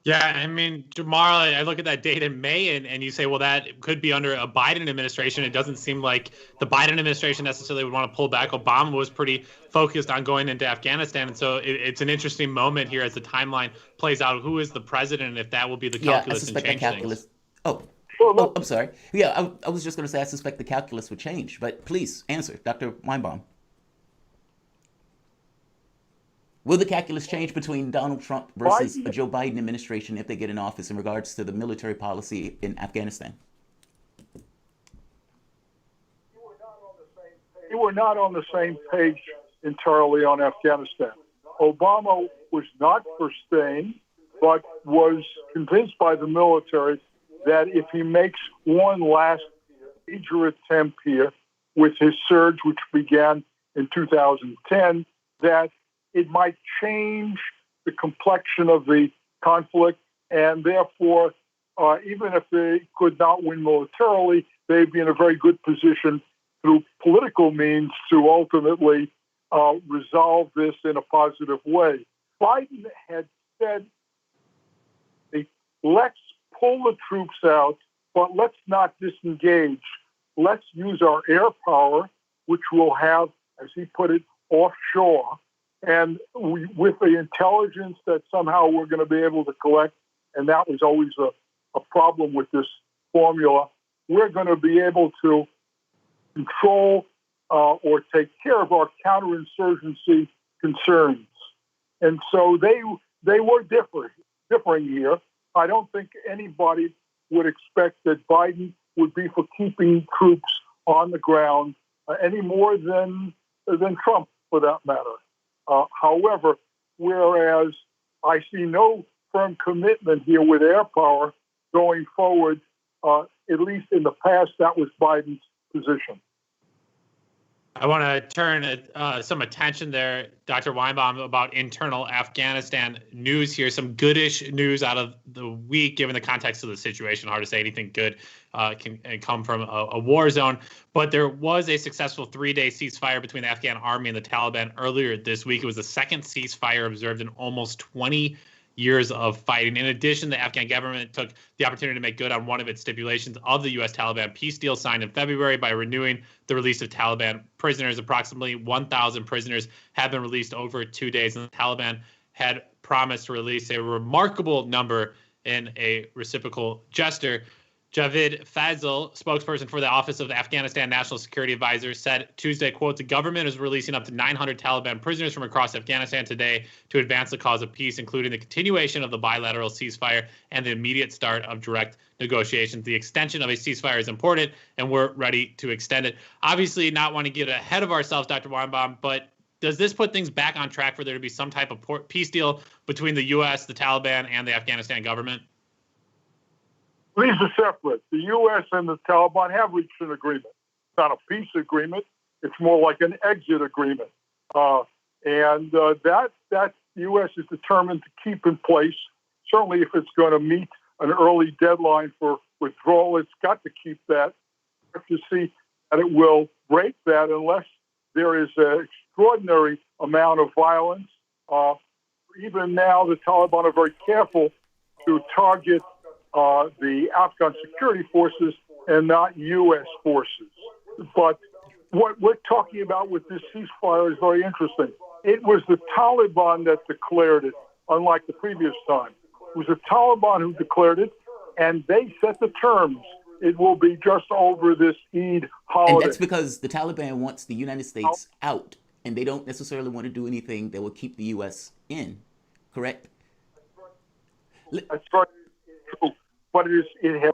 Yeah, I mean, Jamarl, I look at that date in May and you say, well, that could be under a Biden administration. It doesn't seem like the Biden administration necessarily would want to pull back. Obama was pretty focused on going into Afghanistan. And so it's an interesting moment here as the timeline plays out. Who is the president and if that will be the calculus and change things? Oh, I'm sorry. Yeah, I was just going to say I suspect the calculus would change. But please answer, Dr. Weinbaum. Will the calculus change between Donald Trump versus a Joe Biden administration if they get in office in regards to the military policy in Afghanistan? We were not on the same page entirely on Afghanistan. Obama was not for staying, but was convinced by the military that if he makes one last major attempt here with his surge, which began in 2010, that it might change the complexion of the conflict, and therefore, even if they could not win militarily, they'd be in a very good position through political means to ultimately resolve this in a positive way. Biden had said, let's pull the troops out, but let's not disengage. Let's use our air power, which we'll have, as he put it, offshore. And with the intelligence that somehow we're going to be able to collect, and that was always a problem with this formula, we're going to be able to control or take care of our counterinsurgency concerns. And so they were differing here. I don't think anybody would expect that Biden would be for keeping troops on the ground any more than Trump, for that matter. However, whereas I see no firm commitment here with air power going forward, at least in the past, that was Biden's position. I want to turn some attention there, Dr. Weinbaum, about internal Afghanistan news here. Some goodish news out of the week, given the context of the situation. Hard to say anything good can come from a war zone. But there was a successful 3-day ceasefire between the Afghan army and the Taliban earlier this week. It was the second ceasefire observed in almost 20 years of fighting. In addition, the Afghan government took the opportunity to make good on one of its stipulations of the U.S.-Taliban peace deal signed in February by renewing the release of Taliban prisoners. Approximately 1,000 prisoners have been released over 2 days, and the Taliban had promised to release a remarkable number in a reciprocal gesture. Javid Fazil, spokesperson for the Office of the Afghanistan National Security Advisor, said Tuesday, quote, the government is releasing up to 900 Taliban prisoners from across Afghanistan today to advance the cause of peace, including the continuation of the bilateral ceasefire and the immediate start of direct negotiations. The extension of a ceasefire is important, and we're ready to extend it. Obviously, not want to get ahead of ourselves, Dr. Weinbaum, but does this put things back on track for there to be some type of peace deal between the U.S., the Taliban, and the Afghanistan government? These are separate. The U.S. and the Taliban have reached an agreement. It's not a peace agreement. It's more like an exit agreement. And that the U.S. is determined to keep in place. Certainly, if it's going to meet an early deadline for withdrawal, it's got to keep that. We have to see that it will break that unless there is an extraordinary amount of violence. Even now, the Taliban are very careful to target the Afghan security forces and not U.S. forces. But what we're talking about with this ceasefire is very interesting. It was the Taliban that declared it, unlike the previous time. It was the Taliban who declared it, and they set the terms. It will be just over this Eid holiday. And that's because the Taliban wants the United States out, and they don't necessarily want to do anything that will keep the U.S. in, correct? That's very true. But it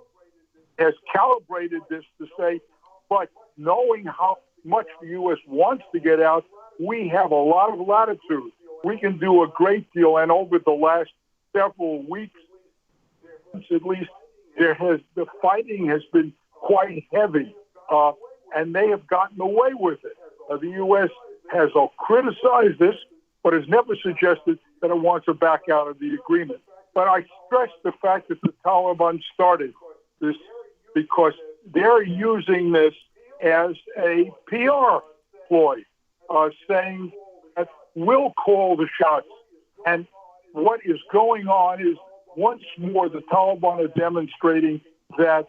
has calibrated this to say, but knowing how much the U.S. wants to get out, we have a lot of latitude. We can do a great deal. And over the last several weeks, at least, the fighting has been quite heavy, and they have gotten away with it. The U.S. has criticized this, but has never suggested that it wants to back out of the agreement. But I stress the fact that the Taliban started this because they're using this as a PR ploy, saying that we'll call the shots. And what is going on is, once more, the Taliban are demonstrating that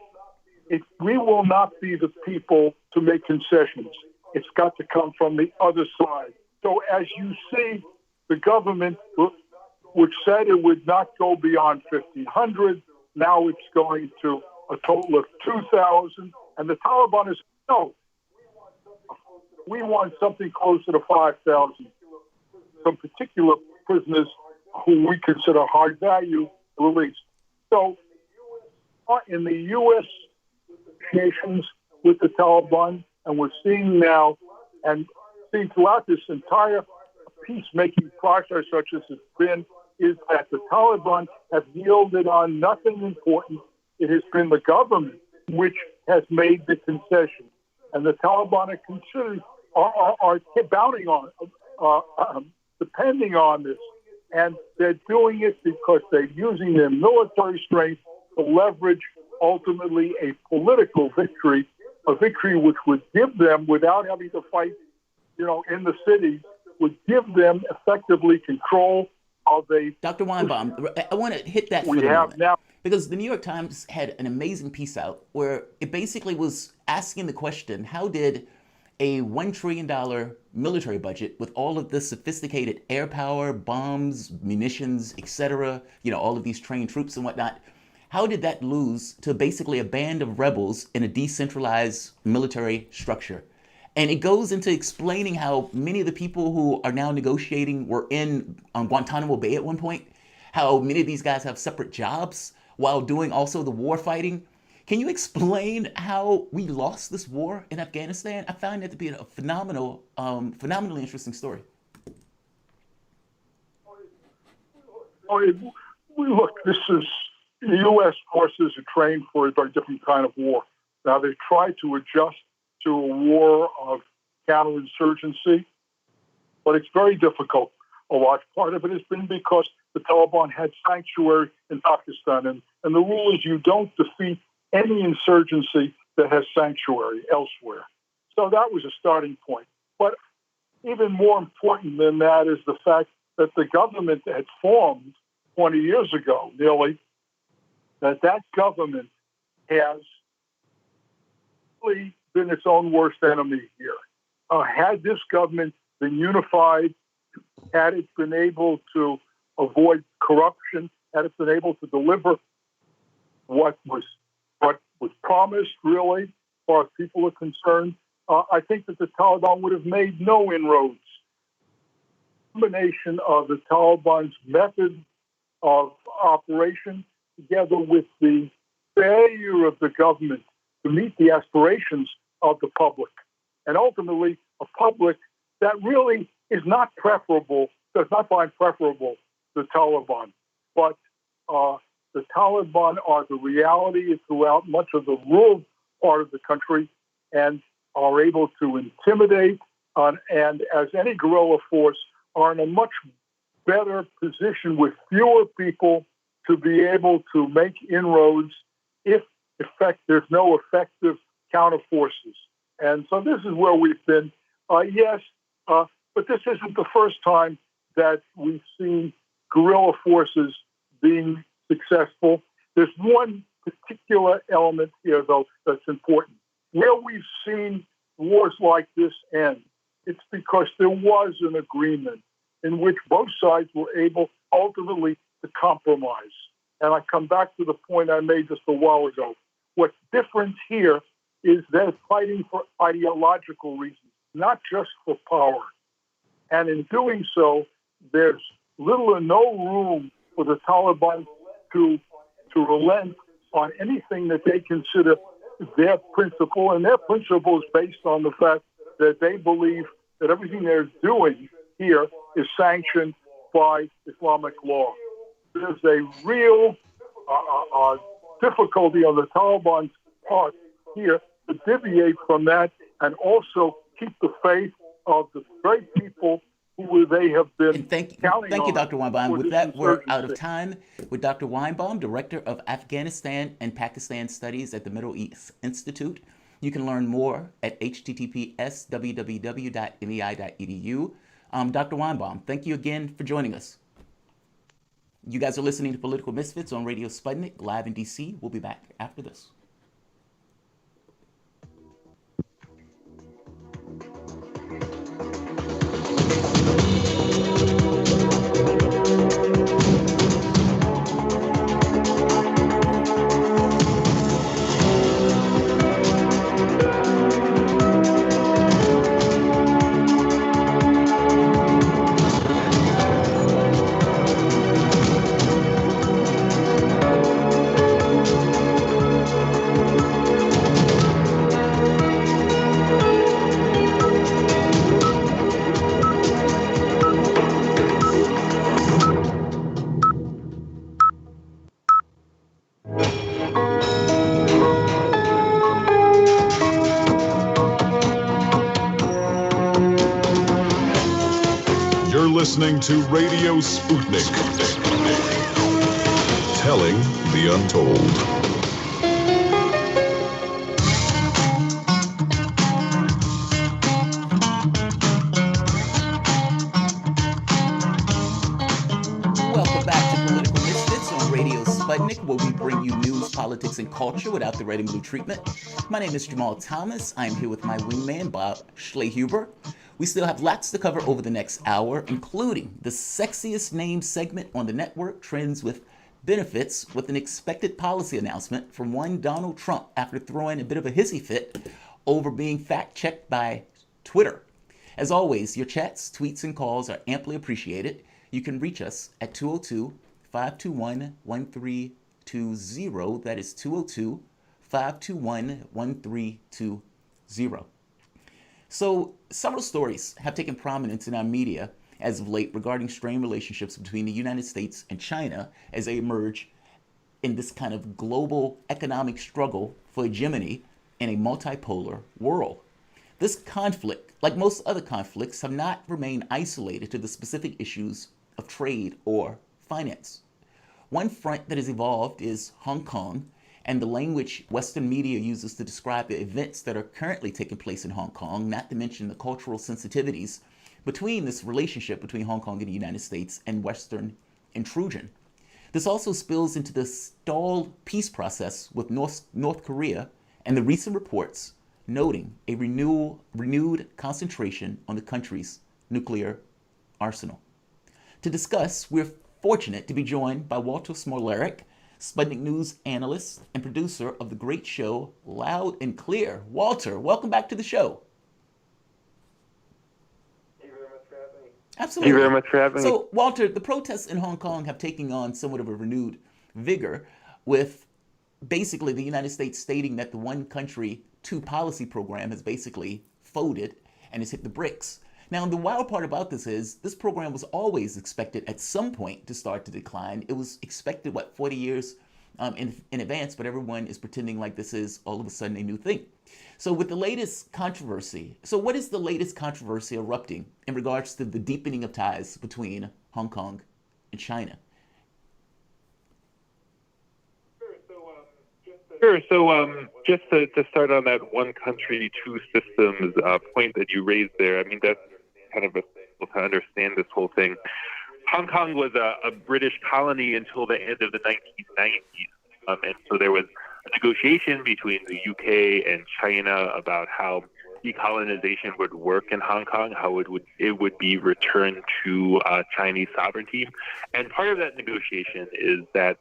we will not be the people to make concessions. It's got to come from the other side. So as you see, the government, which said it would not go beyond 1,500. Now it's going to a total of 2,000. And the Taliban is, no, we want something closer to 5,000. Some particular prisoners who we consider high value released. So in the U.S. nations with the Taliban, and we're seeing now and seeing throughout this entire peacemaking process such as it's been, is that the Taliban have yielded on nothing important. It has been the government which has made the concession. And the Taliban are considered, are bounding on it, depending on this. And they're doing it because they're using their military strength to leverage ultimately a political victory, a victory which would give them, without having to fight, in the cities, would give them effectively control of a... Dr. Weinbaum, I want to hit that for the moment. Now, because the New York Times had an amazing piece out where it basically was asking the question, how did a $1 trillion military budget with all of this sophisticated air power, bombs, munitions, etc., all of these trained troops and whatnot, how did that lose to basically a band of rebels in a decentralized military structure? And it goes into explaining how many of the people who are now negotiating were in Guantanamo Bay at one point, how many of these guys have separate jobs while doing also the war fighting. Can you explain how we lost this war in Afghanistan? I found that to be a phenomenally interesting story. Look, this is the U.S. forces are trained for a very different kind of war. Now, they've tried to adjust to a war of counterinsurgency, but it's very difficult. A large part of it has been because the Taliban had sanctuary in Pakistan, and the rule is you don't defeat any insurgency that has sanctuary elsewhere. So that was a starting point. But even more important than that is the fact that the government had formed 20 years ago, nearly, that government has really been its own worst enemy here. Had this government been unified, had it been able to avoid corruption, had it been able to deliver what was promised, really, as far as people are concerned, I think that the Taliban would have made no inroads. The combination of the Taliban's method of operation together with the failure of the government to meet the aspirations of the public, and ultimately a public that really is not preferable, does not find preferable the Taliban. But the Taliban are the reality throughout much of the rural part of the country and are able to intimidate, and as any guerrilla force, are in a much better position with fewer people to be able to make inroads if there's no effective counterforces. And so this is where we've been. Yes, but this isn't the first time that we've seen guerrilla forces being successful. There's one particular element here, though, that's important. Where we've seen wars like this end, it's because there was an agreement in which both sides were able ultimately to compromise. And I come back to the point I made just a while ago. What's different here is they're fighting for ideological reasons, not just for power. And in doing so, there's little or no room for the Taliban to relent on anything that they consider their principle. And their principle is based on the fact that they believe that everything they're doing here is sanctioned by Islamic law. There's a real difficulty on the Taliban's part here to deviate from that and also keep the faith of the very people who they have been counting on. Thank you, Dr. Weinbaum. With that, we're out of time. With Dr. Weinbaum, Director of Afghanistan and Pakistan Studies at the Middle East Institute. You can learn more at https://www.mei.edu. Dr. Weinbaum, thank you again for joining us. You guys are listening to Political Misfits on Radio Sputnik, live in DC. We'll be back after this. to Radio Sputnik. Telling the untold. Sputnik, where we bring you news, politics, and culture without the red and blue treatment. My name is Jamal Thomas. I'm here with my wingman, Bob Schlehuber. We still have lots to cover over the next hour, including the sexiest named segment on the network, Trends with Benefits, with an expected policy announcement from one Donald Trump after throwing a bit of a hissy fit over being fact-checked by Twitter. As always, your chats, tweets, and calls are amply appreciated. You can reach us at 202-521-1320. That is 202-521-1320. So, several stories have taken prominence in our media as of late regarding strained relationships between the United States and China as they emerge in this kind of global economic struggle for hegemony in a multipolar world. This conflict, like most other conflicts, have not remained isolated to the specific issues of trade or finance. One front that has evolved is Hong Kong, and the language Western media uses to describe the events that are currently taking place in Hong Kong, not to mention the cultural sensitivities between this relationship between Hong Kong and the United States and Western intrusion. This also spills into the stalled peace process with North Korea and the recent reports noting a renewed concentration on the country's nuclear arsenal. To discuss, we're fortunate to be joined by Walter Smolarek, Sputnik News analyst and producer of the great show Loud and Clear. Walter, welcome back to the show. Thank you very much for having me. Absolutely. Thank you very much for having me. So, Walter, the protests in Hong Kong have taken on somewhat of a renewed vigor, with basically the United States stating that the one country, two policy program has basically folded and has hit the bricks. Now, the wild part about this is this program was always expected at some point to start to decline. It was expected, 40 years in advance, but everyone is pretending like this is all of a sudden a new thing. So with the latest controversy, what is the latest controversy erupting in regards to the deepening of ties between Hong Kong and China? Sure. So just to start on that one country, two systems point that you raised there, I mean, that's kind of to understand this whole thing. Hong Kong was a British colony until the end of the 1990s. And so there was a negotiation between the UK and China about how decolonization would work in Hong Kong, how it would be returned to Chinese sovereignty. And part of that negotiation is that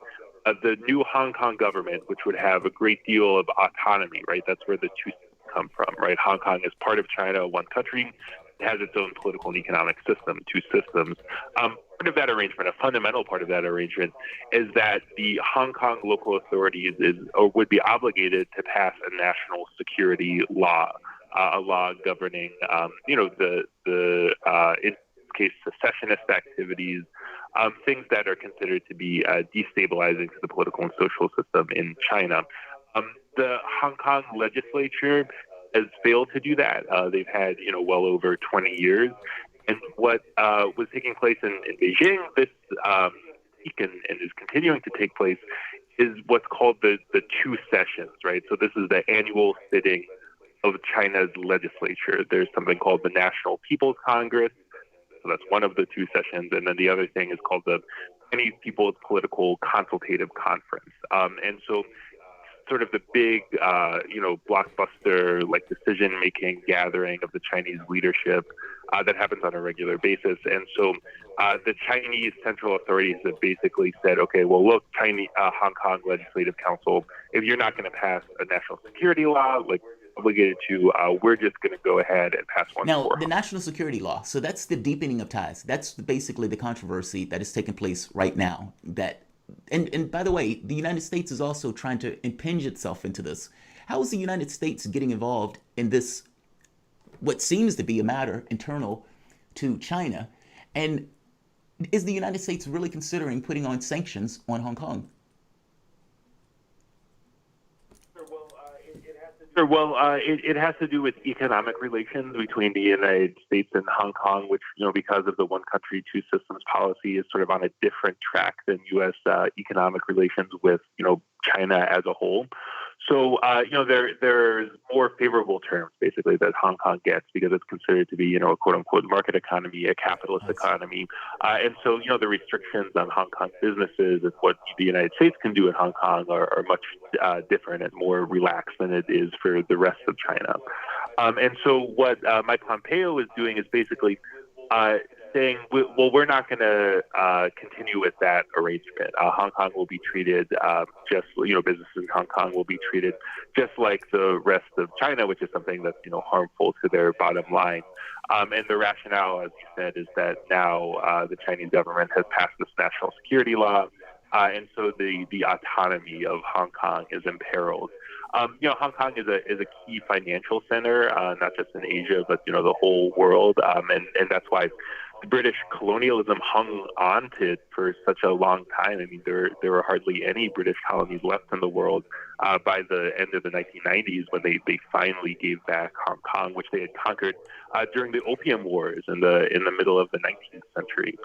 the new Hong Kong government, which would have a great deal of autonomy, right? That's where the two come from, right? Hong Kong is part of China, one country. It has its own political and economic system, two systems. Part of that arrangement, a fundamental part of that arrangement, is that the Hong Kong local authorities would be obligated to pass a national security law, a law governing, in this case, secessionist activities, things that are considered to be destabilizing to the political and social system in China. The Hong Kong legislature has failed to do that. They've had, well over 20 years. And what was taking place in Beijing this week and is continuing to take place is what's called the two sessions, right? So this is the annual sitting of China's legislature. There's something called the National People's Congress. So that's one of the two sessions. And then the other thing is called the Chinese People's Political Consultative Conference. And so sort of the big, blockbuster, decision-making gathering of the Chinese leadership that happens on a regular basis. And so the Chinese central authorities have basically said, okay, well, look, Hong Kong Legislative Council, if you're not going to pass a national security law, obligated to, we're just going to go ahead and pass one. Now, the national security law, so that's the deepening of ties. That's basically the controversy that is taking place right now. And by the way, the United States is also trying to impinge itself into this. How is the United States getting involved in this, what seems to be a matter internal to China? And is the United States really considering putting on sanctions on Hong Kong? Well, it has to Sure. Well, it has to do with economic relations between the United States and Hong Kong, which, because of the one country, two systems policy is sort of on a different track than U.S. Economic relations with, China as a whole. So, there's more favorable terms, basically, that Hong Kong gets because it's considered to be, a quote-unquote market economy, a capitalist economy. And so, the restrictions on Hong Kong businesses and what the United States can do in Hong Kong are much different and more relaxed than it is for the rest of China. And so what Mike Pompeo is doing is basically saying, well, we're not going to continue with that arrangement. Hong Kong will be treated businesses in Hong Kong will be treated just like the rest of China, which is something that's, harmful to their bottom line. And the rationale, as you said, is that now the Chinese government has passed this national security law. And so the autonomy of Hong Kong is imperiled. Hong Kong is a key financial center, not just in Asia, but, the whole world. And that's why British colonialism hung on to it for such a long time. I mean, there were hardly any British colonies left in the world by the end of the 1990s when they finally gave back Hong Kong, which they had conquered during the Opium Wars in the middle of the 19th century.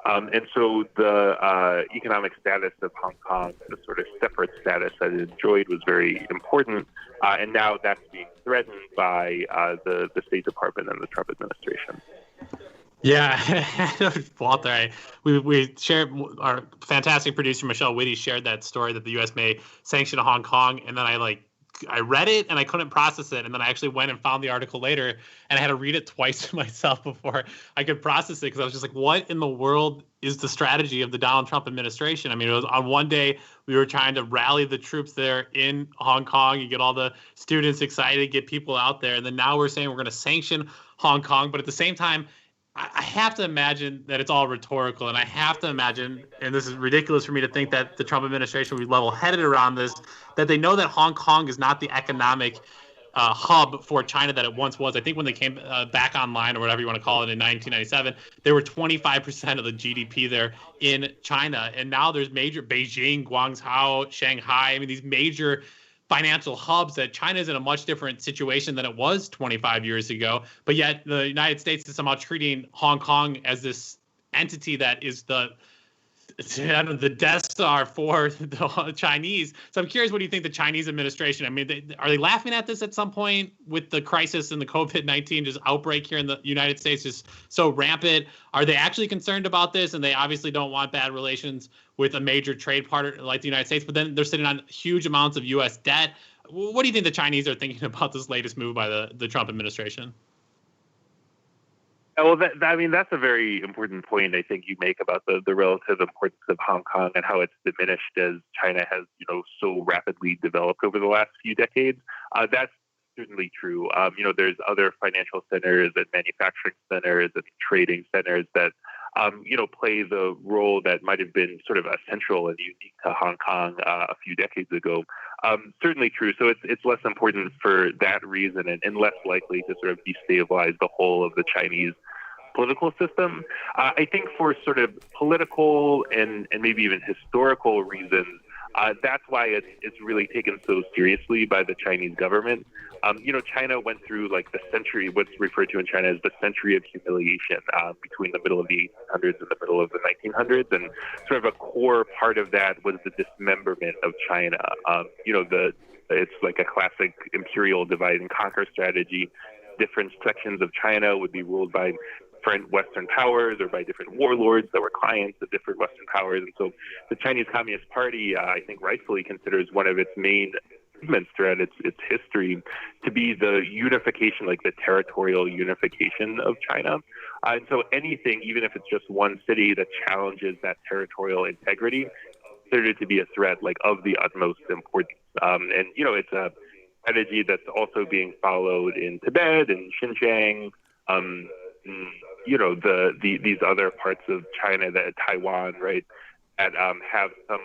And so the economic status of Hong Kong, the sort of separate status that it enjoyed, was very important. And now that's being threatened by the State Department and the Trump administration. Yeah, Walter, we shared, our fantastic producer Michelle Whitty shared that story that the U.S. may sanction Hong Kong, and then I read it and I couldn't process it, and then I actually went and found the article later, and I had to read it twice myself before I could process it, because I was just like, what in the world is the strategy of the Donald Trump administration? I mean, it was on one day we were trying to rally the troops there in Hong Kong and get all the students excited, get people out there, and then now we're saying we're going to sanction Hong Kong, but at the same time, I have to imagine that it's all rhetorical, and I have to imagine, and this is ridiculous for me to think that the Trump administration will be level-headed around this, that they know that Hong Kong is not the economic hub for China that it once was. I think when they came back online, or whatever you want to call it, in 1997, they were 25% of the GDP there in China, and now there's major Beijing, Guangzhou, Shanghai, I mean, these major financial hubs that China is in a much different situation than it was 25 years ago. But yet the United States is somehow treating Hong Kong as this entity that is the Death Star for the Chinese. So I'm curious, what do you think the Chinese administration, I mean, are they laughing at this at some point with the crisis and the COVID-19 just outbreak here in the United States is so rampant? Are they actually concerned about this? And they obviously don't want bad relations with a major trade partner like the United States, but then they're sitting on huge amounts of U.S. debt. What do you think the Chinese are thinking about this latest move by the Trump administration? Well, that's a very important point I think you make about the relative importance of Hong Kong and how it's diminished as China has, so rapidly developed over the last few decades. That's certainly true. There's other financial centers and manufacturing centers and trading centers that, play the role that might have been sort of essential and unique to Hong Kong a few decades ago. Certainly true. So it's less important for that reason and less likely to sort of destabilize the whole of the Chinese political system. I think for sort of political and maybe even historical reasons, that's why it's really taken so seriously by the Chinese government. China went through like the century, what's referred to in China as the century of humiliation between the middle of the 1800s and the middle of the 1900s. And sort of a core part of that was the dismemberment of China. It's like a classic imperial divide and conquer strategy. Different sections of China would be ruled by different Western powers or by different warlords that were clients of different Western powers. And so the Chinese Communist Party, I think rightfully considers one of its main achievements throughout its history to be the unification, like the territorial unification of China. And so anything, even if it's just one city that challenges that territorial integrity, considered to be a threat like of the utmost importance. It's a strategy that's also being followed in Tibet and Xinjiang, these other parts of China, that Taiwan, right, that have some,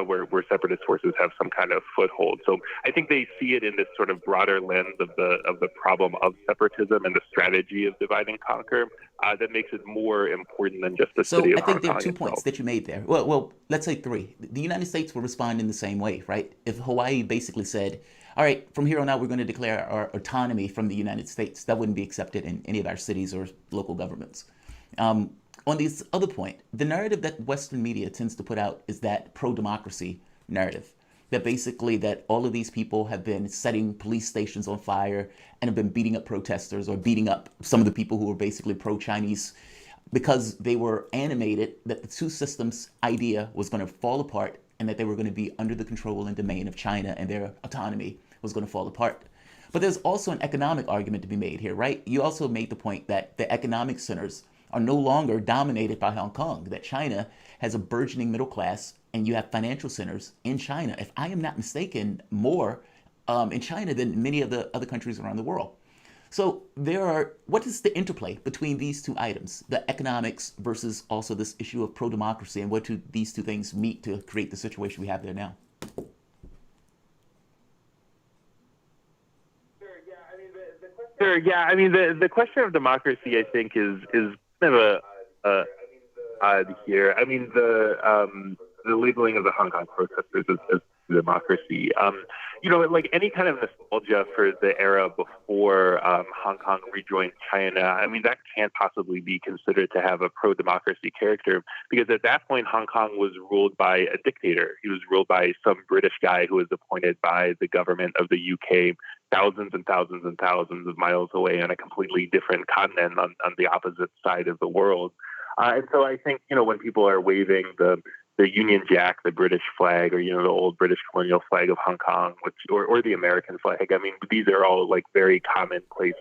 where separatist forces have some kind of foothold. So I think they see it in this sort of broader lens of the problem of separatism and the strategy of divide and conquer that makes it more important than just the city of Hong Kong. So I think there are 2 points that you made there. Well, let's say 3. The United States will respond in the same way, right? If Hawaii basically said, all right, from here on out, we're going to declare our autonomy from the United States. That wouldn't be accepted in any of our cities or local governments. On this other point, the narrative that Western media tends to put out is that pro-democracy narrative. That basically that all of these people have been setting police stations on fire and have been beating up protesters or beating up some of the people who were basically pro-Chinese because they were animated that the two systems idea was going to fall apart and that they were going to be under the control and domain of China and their autonomy was going to fall apart. But there's also an economic argument to be made here, right? You also made the point that the economic centers are no longer dominated by Hong Kong, that China has a burgeoning middle class and you have financial centers in China, if I am not mistaken, more in China than many of the other countries around the world. So what is the interplay between these two items, the economics versus also this issue of pro-democracy, and what do these two things meet to create the situation we have there now? Sure. Yeah. I mean, the question of democracy, I think, is kind of a odd here. I mean, the labeling of the Hong Kong protesters as democracy. Like any kind of nostalgia for the era before Hong Kong rejoined China, I mean, that can't possibly be considered to have a pro-democracy character, because at that point, Hong Kong was ruled by a dictator. He was ruled by some British guy who was appointed by the government of the UK thousands and thousands and thousands of miles away on a completely different continent on the opposite side of the world. And so I think, when people are waving the Union Jack, the British flag, or, the old British colonial flag of Hong Kong, or the American flag, I mean, these are all like very commonplace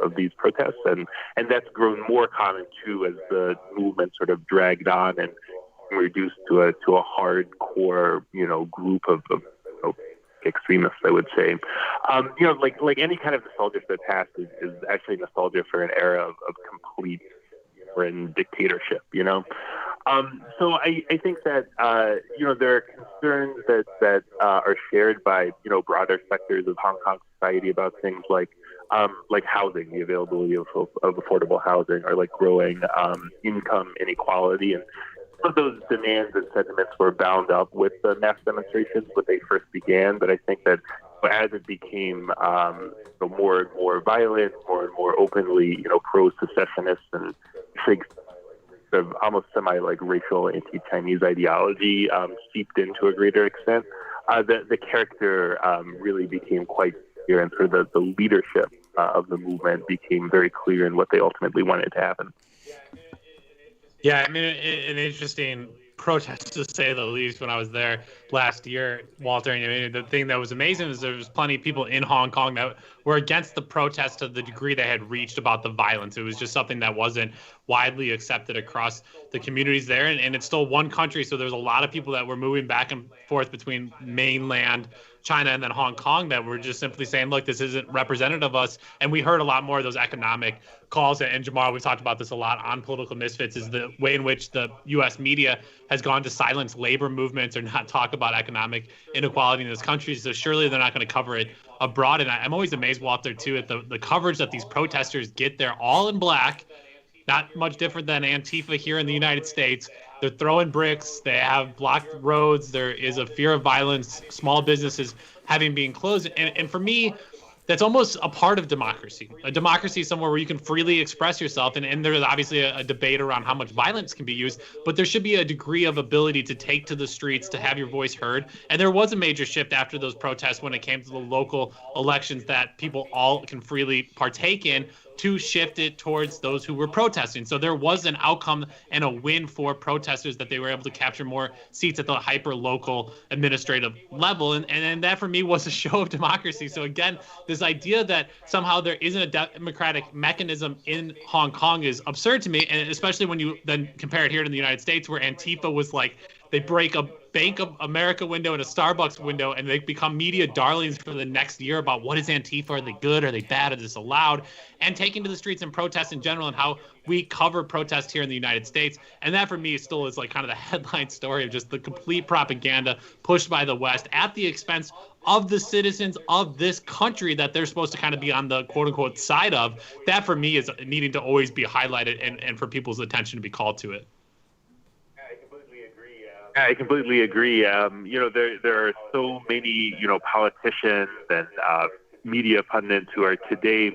of these protests. And that's grown more common too as the movement sort of dragged on and reduced to a hardcore, group of extremists, I would say. Like any kind of nostalgia for the past is actually nostalgia for an era of complete foreign dictatorship, So I think that, there are concerns that are shared by, broader sectors of Hong Kong society about things like housing, the availability of affordable housing, or like growing income inequality. And some of those demands and sentiments were bound up with the mass demonstrations when they first began. But I think that as it became more and more violent, more and more openly, pro-secessionist and sort of almost racial anti-Chinese ideology seeped into a greater extent, the character really became quite clear, and sort of the leadership of the movement became very clear in what they ultimately wanted to happen. Yeah, I mean, an interesting protest, to say the least, when I was there last year, Walter. And I mean, the thing that was amazing is there was plenty of people in Hong Kong that were against the protest to the degree they had reached about the violence. It was just something that wasn't widely accepted across the communities there. And it's still one country, so there's a lot of people that were moving back and forth between mainland China and then Hong Kong that were just simply saying, look, this isn't representative of us. And we heard a lot more of those economic calls. And Jamar, we've talked about this a lot on Political Misfits, is the way in which the U.S. media has gone to silence labor movements or not talk about economic inequality in this country. So surely they're not going to cover it abroad. And I'm always amazed, Walter, too, at the coverage that these protesters get. They're all in black, not much different than Antifa here in the United States. They're throwing bricks. They have blocked roads. There is a fear of violence, small businesses having been closed. And for me, that's almost a part of democracy. A democracy is somewhere where you can freely express yourself. And there's obviously a debate around how much violence can be used, but there should be a degree of ability to take to the streets, to have your voice heard. And there was a major shift after those protests when it came to the local elections that people all can freely partake in, to shift it towards those who were protesting. So there was an outcome and a win for protesters, that they were able to capture more seats at the hyper-local administrative level. And that, for me, was a show of democracy. So again, this idea that somehow there isn't a democratic mechanism in Hong Kong is absurd to me, and especially when you then compare it here to the United States, where Antifa was like, they break a Bank of America window and a Starbucks window, and they become media darlings for the next year about what is Antifa, are they good, are they bad, is this allowed, and taking to the streets and protests in general, and how we cover protest here in the United States. And that, for me, still is like kind of the headline story of just the complete propaganda pushed by the West at the expense of the citizens of this country that they're supposed to kind of be on the quote unquote side of. That, for me, is needing to always be highlighted and for people's attention to be called to it. I completely agree. There are so many, politicians and media pundits who are today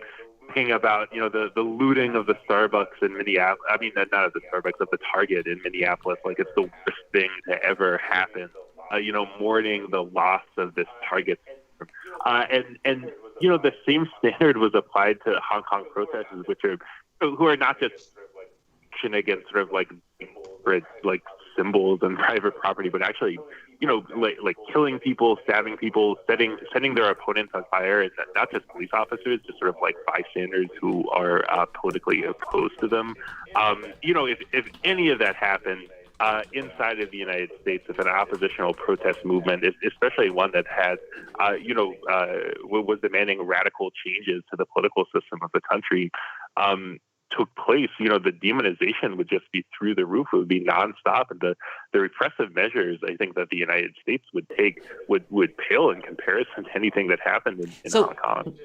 talking about, the looting of the Starbucks in Minneapolis. I mean, not of the Starbucks, of the Target in Minneapolis. Like it's the worst thing to ever happen. Mourning the loss of this Target. And the same standard was applied to Hong Kong protesters, who are not just action against sort of like symbols and private property, but actually, like killing people, stabbing people, setting their opponents on fire, and not just police officers, just sort of like bystanders who are politically opposed to them. If any of that happened inside of the United States, if an oppositional protest movement, especially one that had, was demanding radical changes to the political system of the country, took place, the demonization would just be through the roof. It would be nonstop, and the repressive measures I think that the United States would take would pale in comparison to anything that happened in Hong Kong.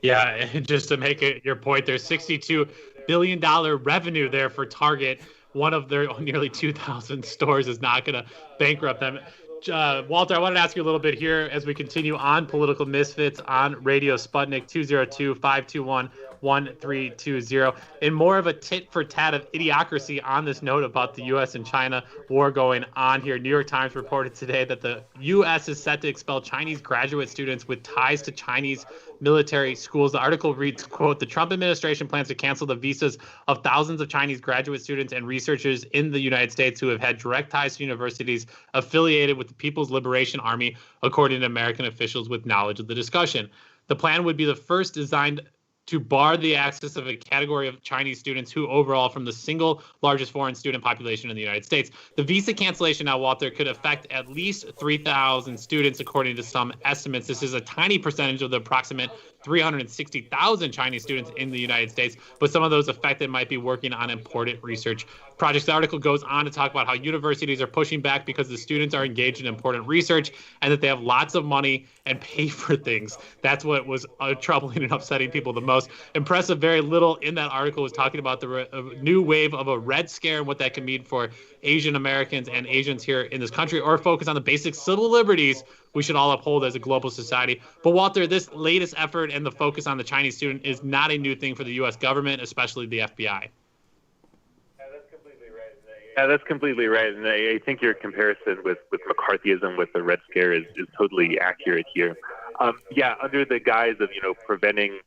Yeah, just to make your point, there's $62 billion revenue there for Target. One of their nearly 2,000 stores is not going to bankrupt them. Walter, I wanted to ask you a little bit here as we continue on Political Misfits on Radio Sputnik 202-521-1320. In more of a tit for tat of idiocracy on this note about the U.S. and China war going on here, New York Times reported today that the U.S. is set to expel Chinese graduate students with ties to Chinese military schools. The article reads, quote, "The Trump administration plans to cancel the visas of thousands of Chinese graduate students and researchers in the United States who have had direct ties to universities affiliated with the People's Liberation Army, according to American officials with knowledge of the discussion. The plan would be the first designed to bar the access of a category of Chinese students who overall from the single largest foreign student population in the United States. The visa cancellation now, Walter, could affect at least 3,000 students, according to some estimates. This is a tiny percentage of the approximate 360,000 Chinese students in the United States, but some of those affected might be working on important research projects. The article goes on to talk about how universities are pushing back because the students are engaged in important research and that they have lots of money and pay for things. That's what was troubling and upsetting people the most. Impressive, very little in that article was talking about the new wave of a Red Scare and what that can mean for Asian Americans and Asians here in this country, or focus on the basic civil liberties we should all uphold as a global society. But Walter, this latest effort and the focus on the Chinese student is not a new thing for the U.S. government, especially the FBI. Yeah, that's completely right. And I think your comparison with McCarthyism, with the Red Scare, is totally accurate here. Under the guise of, preventing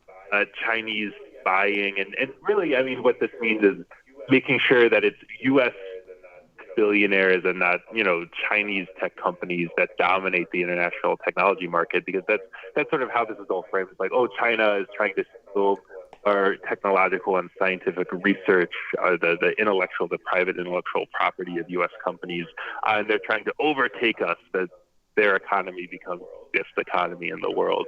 Chinese spying. And really, I mean, what this means is making sure that it's U.S. billionaires and not, Chinese tech companies that dominate the international technology market, because that's sort of how this is all framed. It's like, oh, China is trying to steal our technological and scientific research, the private intellectual property of U.S. companies, and they're trying to overtake us, that their economy becomes the fifth economy in the world.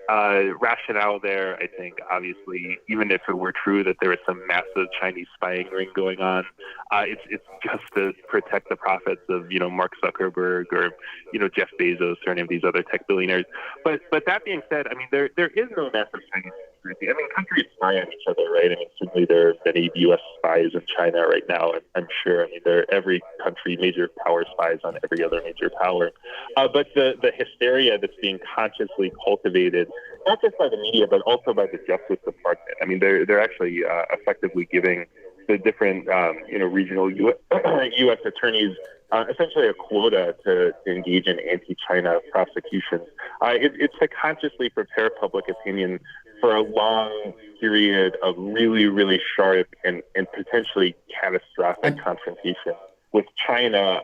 The rationale there, I think, obviously, even if it were true that there is some massive Chinese spying ring going on, it's just to protect the profits of, Mark Zuckerberg or, Jeff Bezos or any of these other tech billionaires. But that being said, I mean, there is no massive Chinese security. I mean, countries spy on each other, right? I mean, certainly there are many U.S. spies in China right now, I'm sure. I mean, every country, major power spies on every other major power. But the hysteria that's being consciously cultivated, not just by the media, but also by the Justice Department. I mean, they're actually effectively giving the different, regional U.S. attorneys essentially a quota to engage in anti-China prosecutions. It's to consciously prepare public opinion for a long period of really, really sharp and potentially catastrophic confrontation with China.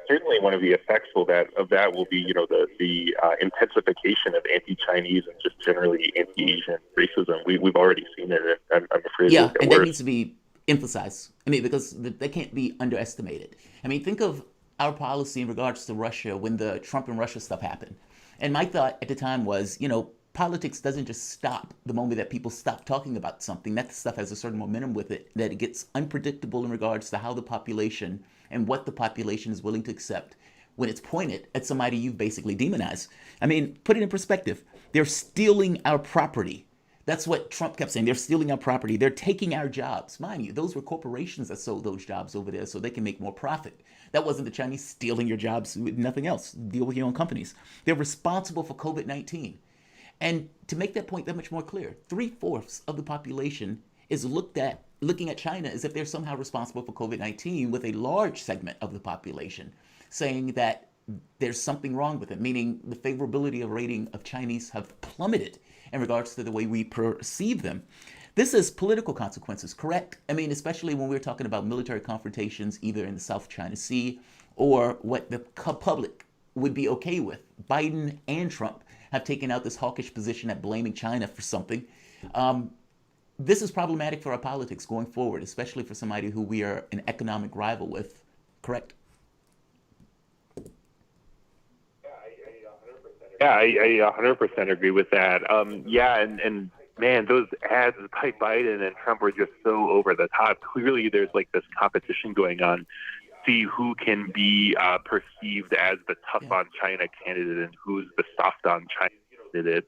Certainly, one of the effects of that will be, the intensification of anti-Chinese and just generally anti-Asian racism. We've already seen it, and I'm afraid yeah, it'll get and worse. That needs to be emphasized. I mean, because that can't be underestimated. I mean, think of our policy in regards to Russia when the Trump and Russia stuff happened. And my thought at the time was, politics doesn't just stop the moment that people stop talking about something. That stuff has a certain momentum with it, that it gets unpredictable in regards to how the population and what the population is willing to accept when it's pointed at somebody you've basically demonized. I mean, put it in perspective. They're stealing our property. That's what Trump kept saying. They're stealing our property. They're taking our jobs. Mind you, those were corporations that sold those jobs over there so they can make more profit. That wasn't the Chinese stealing your jobs with nothing else. Deal with your own companies. They're responsible for COVID-19. And to make that point that much more clear, 3/4 of the population is looking at China as if they're somehow responsible for COVID-19, with a large segment of the population saying that there's something wrong with it, meaning the favorability of rating of Chinese have plummeted in regards to the way we perceive them. This is political consequences, correct? I mean, especially when we're talking about military confrontations, either in the South China Sea or what the public would be okay with. Biden and Trump have taken out this hawkish position at blaming China for something. This is problematic for our politics going forward, especially for somebody who we are an economic rival with, correct? Yeah, I 100% agree with that. Yeah, and man, those ads by Biden and Trump were just so over the top. Clearly, there's like this competition going on. See who can be perceived as the tough on China candidate and who's the soft on China candidate.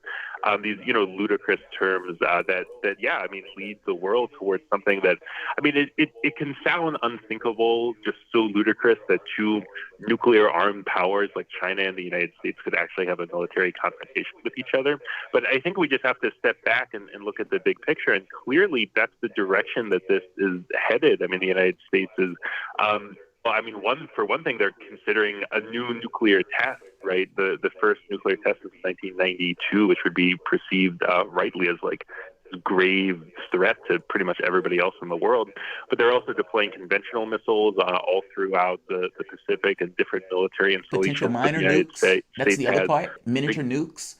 These, ludicrous terms that yeah, I mean, lead the world towards something that, I mean, it can sound unthinkable, just so ludicrous that two nuclear armed powers like China and the United States could actually have a military confrontation with each other. But I think we just have to step back and look at the big picture. And clearly that's the direction that this is headed. I mean, the United States is, well, I mean, for one thing, they're considering a new nuclear test, right? The first nuclear test is 1992, which would be perceived rightly as like a grave threat to pretty much everybody else in the world. But they're also deploying conventional missiles all throughout the Pacific and different military installations. Potential minor nukes. That's the other part. Miniature nukes.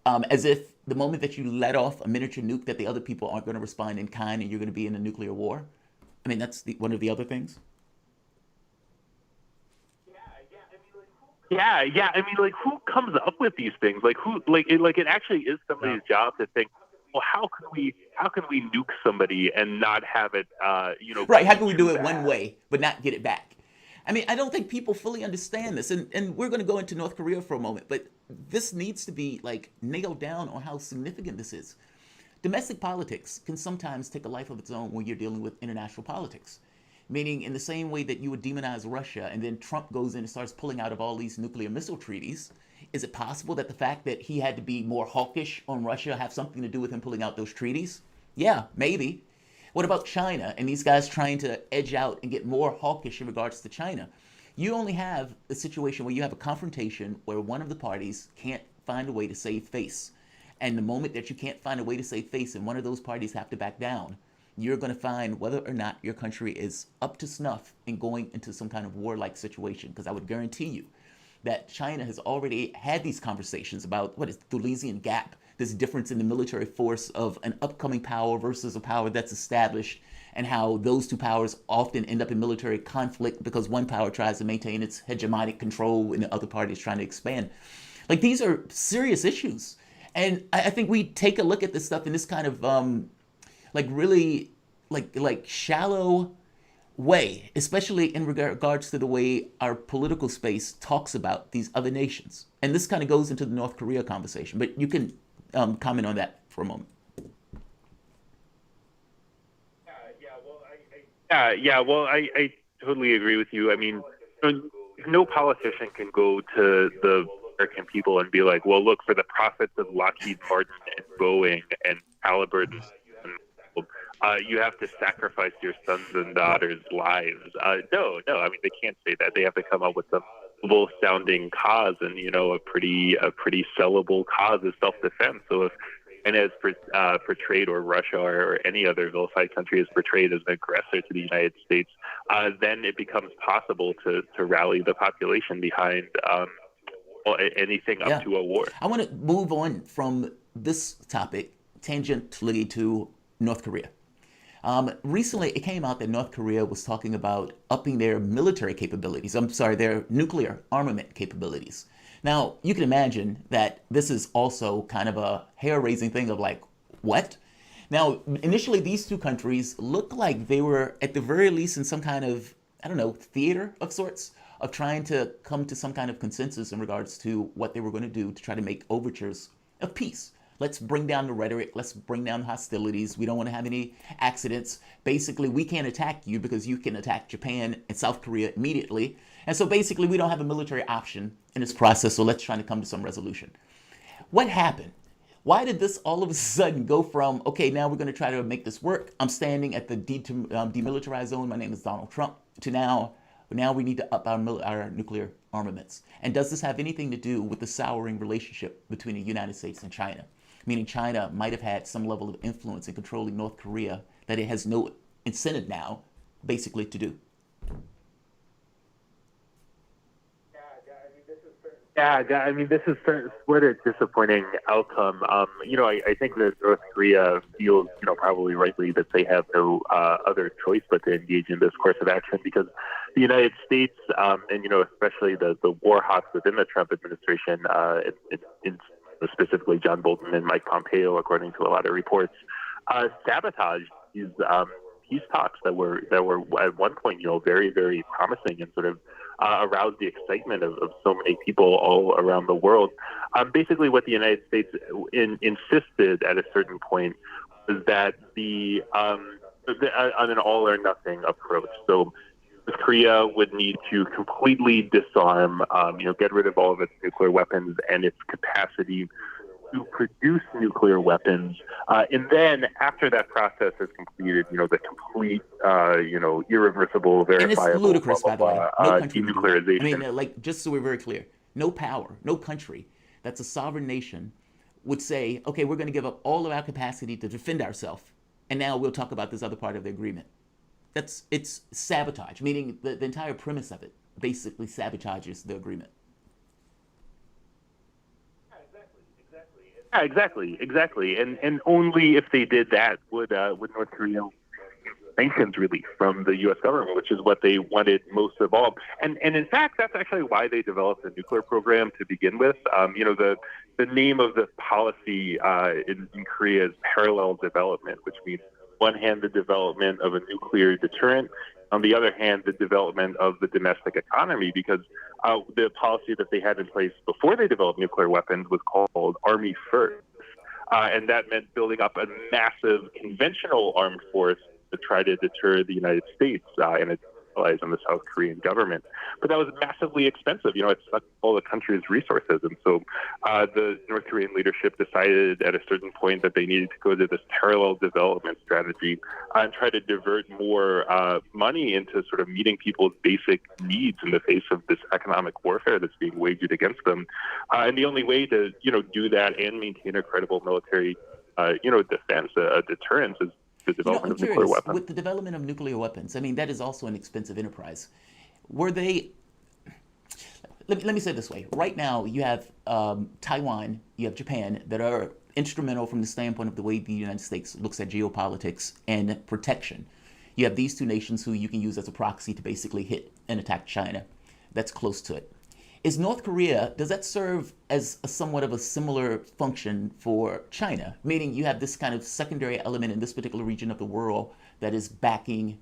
As if the moment that you let off a miniature nuke, that the other people aren't going to respond in kind, and you're going to be in a nuclear war. I mean, that's one of the other things. Yeah. I mean, like, who comes up with these things? Like, who? Like, it actually is somebody's job to think, well, how can we nuke somebody and not have it, Right? How can we do it one way but not get it back? I mean, I don't think people fully understand this, and we're going to go into North Korea for a moment, but this needs to be like nailed down on how significant this is. Domestic politics can sometimes take a life of its own when you're dealing with international politics. Meaning, in the same way that you would demonize Russia and then Trump goes in and starts pulling out of all these nuclear missile treaties, is it possible that the fact that he had to be more hawkish on Russia have something to do with him pulling out those treaties? Yeah, maybe. What about China and these guys trying to edge out and get more hawkish in regards to China? You only have a situation where you have a confrontation where one of the parties can't find a way to save face. And the moment that you can't find a way to save face and one of those parties have to back down, you're going to find whether or not your country is up to snuff in going into some kind of warlike situation. Because I would guarantee you that China has already had these conversations about what is the Thalessian gap, this difference in the military force of an upcoming power versus a power that's established, and how those two powers often end up in military conflict because one power tries to maintain its hegemonic control and the other party is trying to expand. Like, these are serious issues. And I think we take a look at this stuff in this kind of really shallow way, especially in regards to the way our political space talks about these other nations. And this kind of goes into the North Korea conversation, but you can comment on that for a moment. I totally agree with you. I mean, no politician can go to the American people and be like, well, look, for the profits of Lockheed Martin and Boeing and Halliburton, you have to sacrifice your sons and daughters' lives. No. I mean, they can't say that. They have to come up with some noble-sounding cause, and a pretty sellable cause is self-defense. So if China is portrayed, or Russia or any other vilified country is portrayed as an aggressor to the United States, then it becomes possible to rally the population behind anything up to a war. I want to move on from this topic tangentially to North Korea. Recently, it came out that North Korea was talking about upping their military capabilities. Their nuclear armament capabilities. Now, you can imagine that this is also kind of a hair-raising thing of like, what? Now, initially, these two countries looked like they were, at the very least, in some kind of, theater of sorts, of trying to come to some kind of consensus in regards to what they were going to do to try to make overtures of peace. Let's bring down the rhetoric. Let's bring down hostilities. We don't want to have any accidents. Basically, we can't attack you because you can attack Japan and South Korea immediately. And so basically, we don't have a military option in this process. So let's try to come to some resolution. What happened? Why did this all of a sudden go from, okay, now we're going to try to make this work. I'm standing at the demilitarized zone. My name is Donald Trump. To now we need to up our nuclear armaments. And does this have anything to do with the souring relationship between the United States and China? Meaning China might have had some level of influence in controlling North Korea that it has no incentive now, basically, to do. Yeah, I mean, this is what a disappointing outcome. I think that North Korea feels, probably rightly that they have no other choice but to engage in this course of action because the United States, and especially the war hawks within the Trump administration, specifically John Bolton and Mike Pompeo, according to a lot of reports, sabotaged these peace talks that were at one point, very, very promising and sort of aroused the excitement of so many people all around the world. Basically, what the United States insisted at a certain point was that on an all or nothing approach. So North Korea would need to completely disarm, get rid of all of its nuclear weapons and its capacity to produce nuclear weapons. And then after that process is completed, the complete, irreversible, verifiable, and it's ludicrous, by the way. No country would do that. denuclearization. I mean, just so we're very clear, no power, no country that's a sovereign nation would say, okay, we're going to give up all of our capacity to defend ourselves, and now we'll talk about this other part of the agreement. It's sabotage, meaning the entire premise of it basically sabotages the agreement. Yeah, exactly. And only if they did that would North Korea sanctions relief from the U.S. government, which is what they wanted most of all. And in fact, that's actually why they developed a nuclear program to begin with. The name of the policy in Korea is parallel development, which means on one hand the development of a nuclear deterrent, on the other hand the development of the domestic economy, because the policy that they had in place before they developed nuclear weapons was called Army First. And that meant building up a massive conventional armed force to try to deter the United States and its allies and the South Korean government. But that was massively expensive. It sucked all the country's resources. And so the North Korean leadership decided at a certain point that they needed to go to this parallel development strategy and try to divert more money into sort of meeting people's basic needs in the face of this economic warfare that's being waged against them. And the only way to, do that and maintain a credible military, defense, a deterrence is the development of nuclear weapons. With the development of nuclear weapons, I mean, that is also an expensive enterprise. Were they... Let me say it this way. Right now, you have Taiwan, you have Japan that are instrumental from the standpoint of the way the United States looks at geopolitics and protection. You have these two nations who you can use as a proxy to basically hit and attack China. That's close to it. Is North Korea, does that serve as somewhat of a similar function for China? Meaning you have this kind of secondary element in this particular region of the world that is backing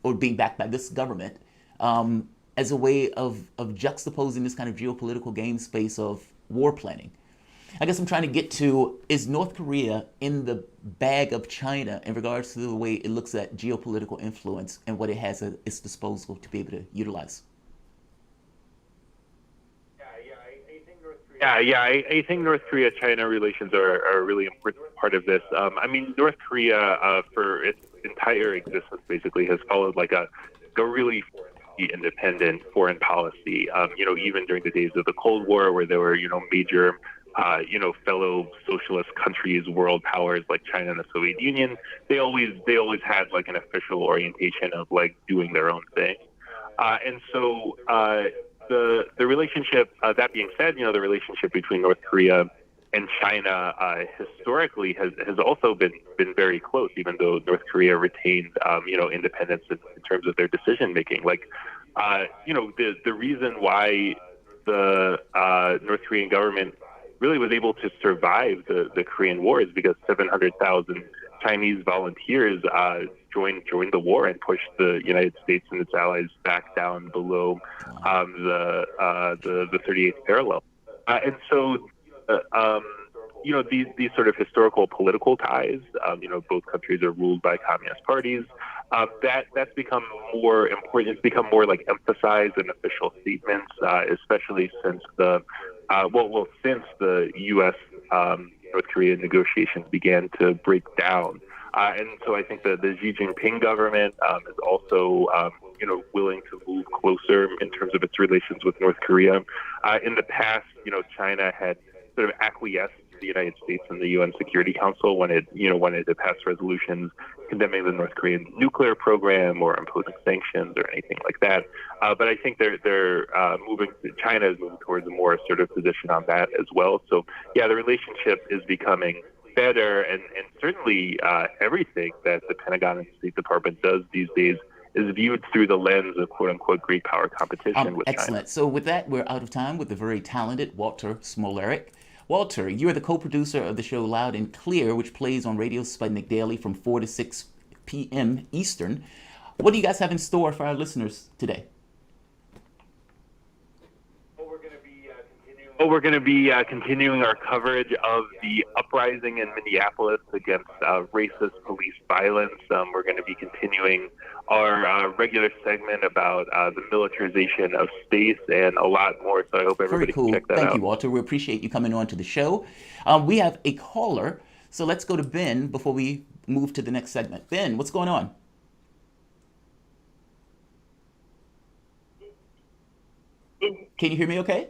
or being backed by this government as a way of juxtaposing this kind of geopolitical game space of war planning. I guess I'm trying to get to, is North Korea in the bag of China in regards to the way it looks at geopolitical influence and what it has at its disposal to be able to utilize? I think North Korea-China relations are a really important part of this. North Korea, for its entire existence, basically has followed like a really independent foreign policy. Even during the days of the Cold War, where there were major, fellow socialist countries, world powers like China and the Soviet Union, they always had like an official orientation of like doing their own thing, and so. The relationship, that being said, the relationship between North Korea and China historically has also been very close, even though North Korea retained, independence in terms of their decision making. Like, the reason why the North Korean government really was able to survive the Korean War is because 700,000 Chinese volunteers joined the war and pushed the United States and its allies back down below the 38th parallel. And so these sort of historical political ties, both countries are ruled by communist parties. That's become more important. It's become more like emphasized in official statements, especially since the U.S. North Korea negotiations began to break down. And so I think that the Xi Jinping government is also, willing to move closer in terms of its relations with North Korea. In the past, China had sort of acquiesced to the United States and the UN Security Council when it had passed resolutions condemning the North Korean nuclear program or imposing sanctions or anything like that. But I think they're moving. China is moving towards a more assertive position on that as well. So yeah, the relationship is becoming better, and certainly everything that the Pentagon and State Department does these days is viewed through the lens of quote-unquote great power competition with excellent. China. So with that, we're out of time with the very talented Walter Smolarek. Walter, you are the co-producer of the show Loud and Clear, which plays on Radio Sputnik daily from 4 to 6 p.m. Eastern. What do you guys have in store for our listeners today? We're going to be continuing our coverage of the uprising in Minneapolis against racist police violence. We're going to be continuing our regular segment about the militarization of space and a lot more. So I hope everybody can check that out. Thank you, Walter. We appreciate you coming on to the show. We have a caller, so let's go to Ben before we move to the next segment. Ben, what's going on? Can you hear me okay?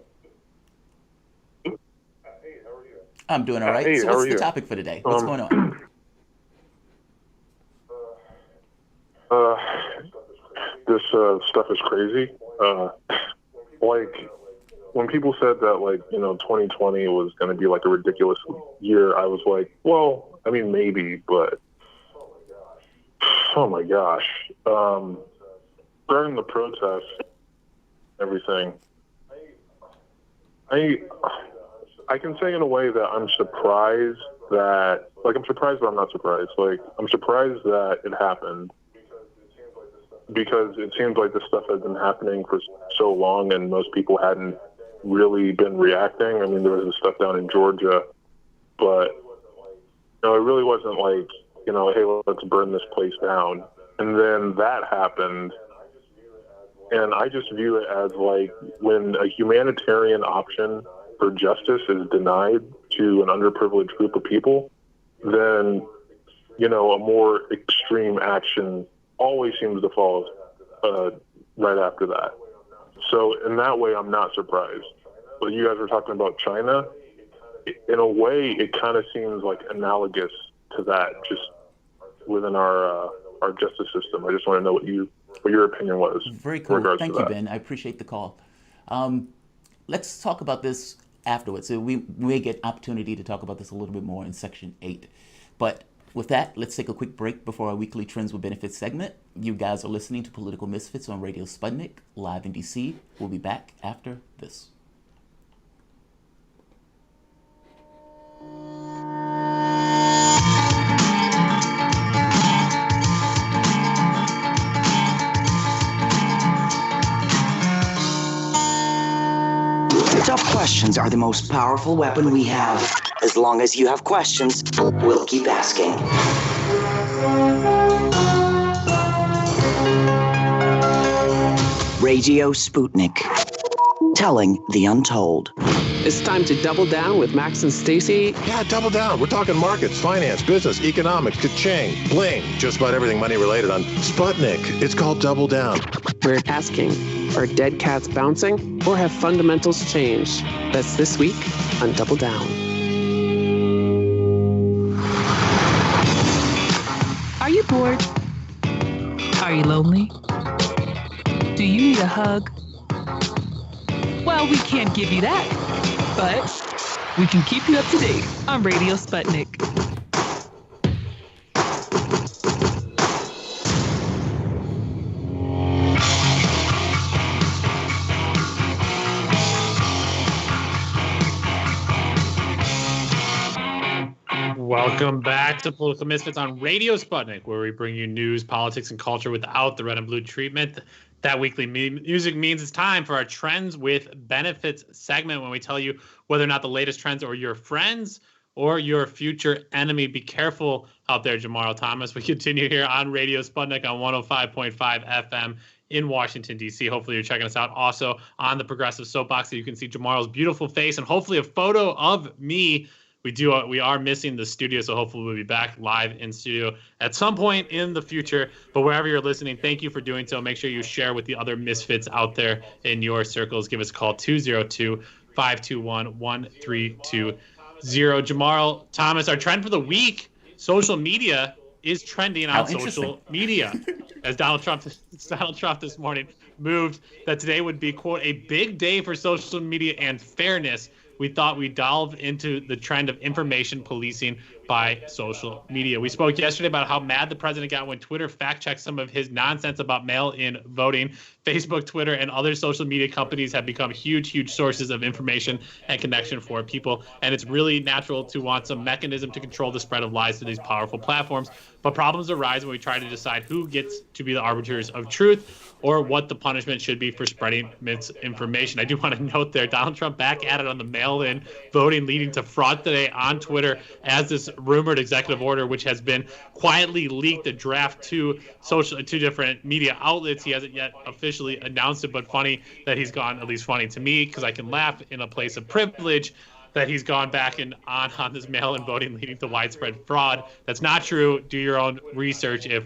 I'm doing all right. Hey, so what's the topic for today? What's going on? This stuff is crazy. When people said that 2020 was going to be like a ridiculous year, I was like, well, I mean, maybe, but oh my gosh. During the protests, everything, I can say in a way that I'm surprised that, I'm surprised but I'm not surprised. I'm surprised that it happened because it seems like this stuff has been happening for so long and most people hadn't really been reacting. I mean, there was this stuff down in Georgia, but, it really wasn't hey, let's burn this place down. And then that happened. And I just view it as when a humanitarian option for justice is denied to an underprivileged group of people, then, a more extreme action always seems to follow right after that. So in that way, I'm not surprised. But you guys were talking about China. In a way, it kind of seems analogous to that, just within our justice system. I just want to know what your opinion was. Very cool. Thank you, Ben. I appreciate the call. Let's talk about this afterwards. So we may get opportunity to talk about this a little bit more in Section 8. But with that, let's take a quick break before our weekly Trends with Benefits segment. You guys are listening to Political Misfits on Radio Sputnik, live in D.C. We'll be back after this. Tough questions are the most powerful weapon we have. As long as you have questions, we'll keep asking. Radio Sputnik, telling the untold. It's time to double down with Max and Stacy. Yeah, double down. We're talking markets, finance, business, economics, ka-ching, bling, just about everything money related on Sputnik. It's called Double Down. We're asking, are dead cats bouncing or have fundamentals changed? That's this week on Double Down. Are you bored? Are you lonely? Do you need a hug? Well, we can't give you that, but we can keep you up to date on Radio Sputnik. Welcome back to Political Misfits on Radio Sputnik, where we bring you news, politics, and culture without the red and blue treatment. That weekly music means it's time for our Trends with Benefits segment, when we tell you whether or not the latest trends or your friends or your future enemy. Be careful out there, Jamarl Thomas. We continue here on Radio Sputnik on 105.5 FM in Washington, D.C. Hopefully you're checking us out also on the Progressive Soapbox, so you can see Jamarl's beautiful face and hopefully a photo of me. We are missing the studio, so hopefully we'll be back live in studio at some point in the future. But wherever you're listening, thank you for doing so. Make sure you share with the other misfits out there in your circles. Give us a call, 202-521-1320. Jamarl Thomas, our trend for the week, social media is trending on social media. As Donald Trump this morning moved that today would be, quote, a big day for social media and fairness. We thought we'd delve into the trend of information policing by social media. We spoke yesterday about how mad the president got when Twitter fact-checked some of his nonsense about mail-in voting. Facebook, Twitter, and other social media companies have become huge sources of information and connection for people. And it's really natural to want some mechanism to control the spread of lies to these powerful platforms. But problems arise when we try to decide who gets to be the arbiters of truth or what the punishment should be for spreading misinformation. I do want to note there, Donald Trump back at it on the mail-in voting leading to fraud today on Twitter as this rumored executive order, which has been quietly leaked, a draft to different media outlets. He hasn't yet officially announced it, but funny that he's gone, at least funny to me, because I can laugh in a place of privilege, that he's gone back and on this mail-in voting leading to widespread fraud. That's not true. Do your own research if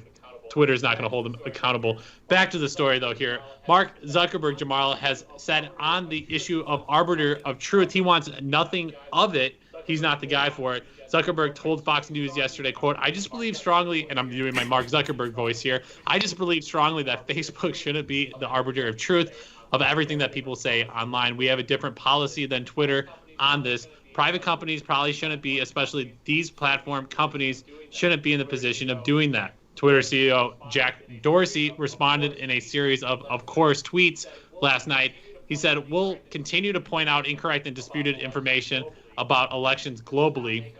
Twitter's not going to hold him accountable. Back to the story, though, here. Mark Zuckerberg, Jamarl, has said on the issue of arbiter of truth, he wants nothing of it. He's not the guy for it. Zuckerberg told Fox News yesterday, quote, I just believe strongly, and I'm doing my Mark Zuckerberg voice here, I just believe strongly that Facebook shouldn't be the arbiter of truth of everything that people say online. We have a different policy than Twitter on this. Private companies probably shouldn't be, especially these platform companies, shouldn't be in the position of doing that. Twitter CEO Jack Dorsey responded in a series of course, tweets last night. He said, we'll continue to point out incorrect and disputed information about elections globally.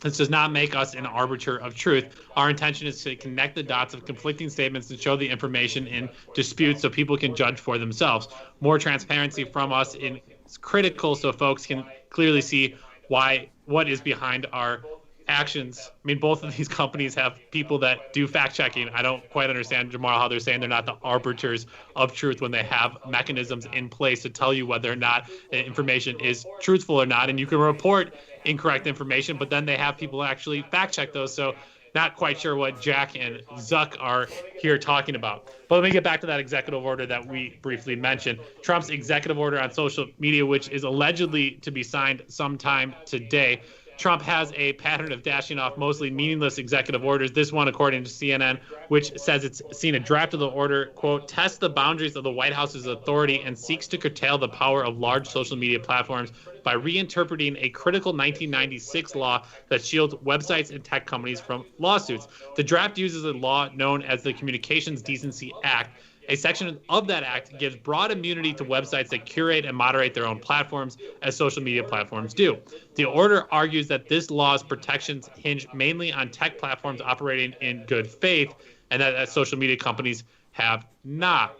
This does not make us an arbiter of truth. Our intention is to connect the dots of conflicting statements and show the information in dispute so people can judge for themselves. More transparency from us is critical so folks can clearly see what is behind our actions. I mean, both of these companies have people that do fact checking. I don't quite understand, Jamarl, how they're saying they're not the arbiters of truth when they have mechanisms in place to tell you whether or not information is truthful or not. And you can report incorrect information, but then they have people actually fact check those. So not quite sure what Jack and Zuck are here talking about. But let me get back to that executive order that we briefly mentioned. Trump's executive order on social media, which is allegedly to be signed sometime today. Trump has a pattern of dashing off mostly meaningless executive orders. This one, according to CNN, which says it's seen a draft of the order, quote, tests the boundaries of the White House's authority and seeks to curtail the power of large social media platforms by reinterpreting a critical 1996 law that shields websites and tech companies from lawsuits. The draft uses a law known as the Communications Decency Act. A section of that act gives broad immunity to websites that curate and moderate their own platforms, as social media platforms do. The order argues that this law's protections hinge mainly on tech platforms operating in good faith, and that social media companies have not.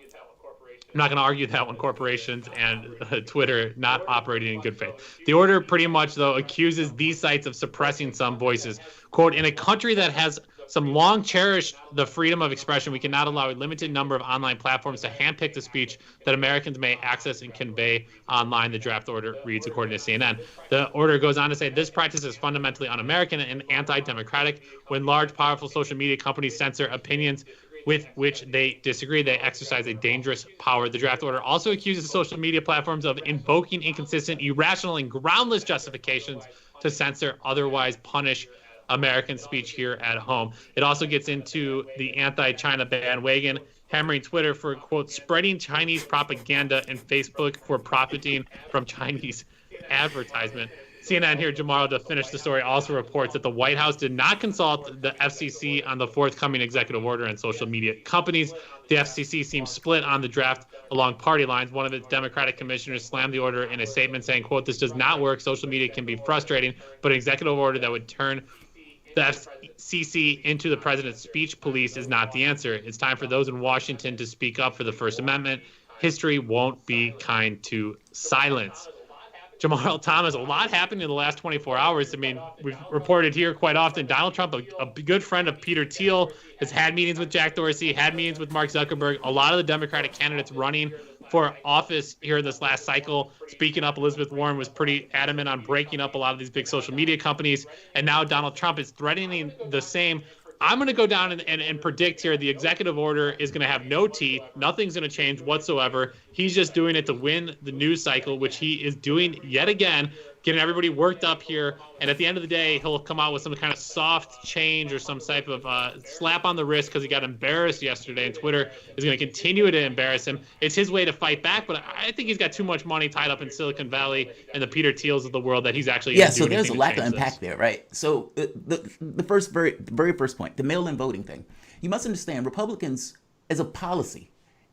I'm not going to argue that when corporations and Twitter not operating in good faith. The order pretty much, though, accuses these sites of suppressing some voices. Quote, in a country that has some long cherished the freedom of expression, we cannot allow a limited number of online platforms to handpick the speech that Americans may access and convey online, the draft order reads, according to CNN. The order goes on to say this practice is fundamentally un-American and anti-democratic. When large, powerful social media companies censor opinions with which they disagree, they exercise a dangerous power. The draft order also accuses social media platforms of invoking inconsistent, irrational, and groundless justifications to censor, otherwise punish American speech here at home. It also gets into the anti-China bandwagon, hammering Twitter for, quote, spreading Chinese propaganda and Facebook for profiting from Chinese advertisement. CNN here, Jamarl, to finish the story, also reports that the White House did not consult the FCC on the forthcoming executive order on social media companies. The FCC seems split on the draft along party lines. One of its Democratic commissioners slammed the order in a statement saying, quote, this does not work. Social media can be frustrating, but an executive order that would turn the FCC into the president's speech police is not the answer. It's time for those in Washington to speak up for the First Amendment. History won't be kind to silence. Jamal Thomas, a lot happened in the last 24 hours. I mean, we've reported here quite often, Donald Trump, a good friend of Peter Thiel, has had meetings with Jack Dorsey, had meetings with Mark Zuckerberg. A lot of the Democratic candidates running for office here in this last cycle, speaking up, Elizabeth Warren was pretty adamant on breaking up a lot of these big social media companies. And now Donald Trump is threatening the same. I'm going to go down and predict here the executive order is going to have no teeth. Nothing's going to change whatsoever. He's just doing it to win the news cycle, which he is doing yet again, getting everybody worked up here. And at the end of the day, he'll come out with some kind of soft change or some type of slap on the wrist because he got embarrassed yesterday, and Twitter is going to continue to embarrass him. It's his way to fight back, but I think he's got too much money tied up in Silicon Valley and the Peter Thiels of the world that he's actually yeah. going to do So there's a lot to change unpack this. there, right? So the very first point, the mail-in voting thing. You must understand, Republicans, as a policy,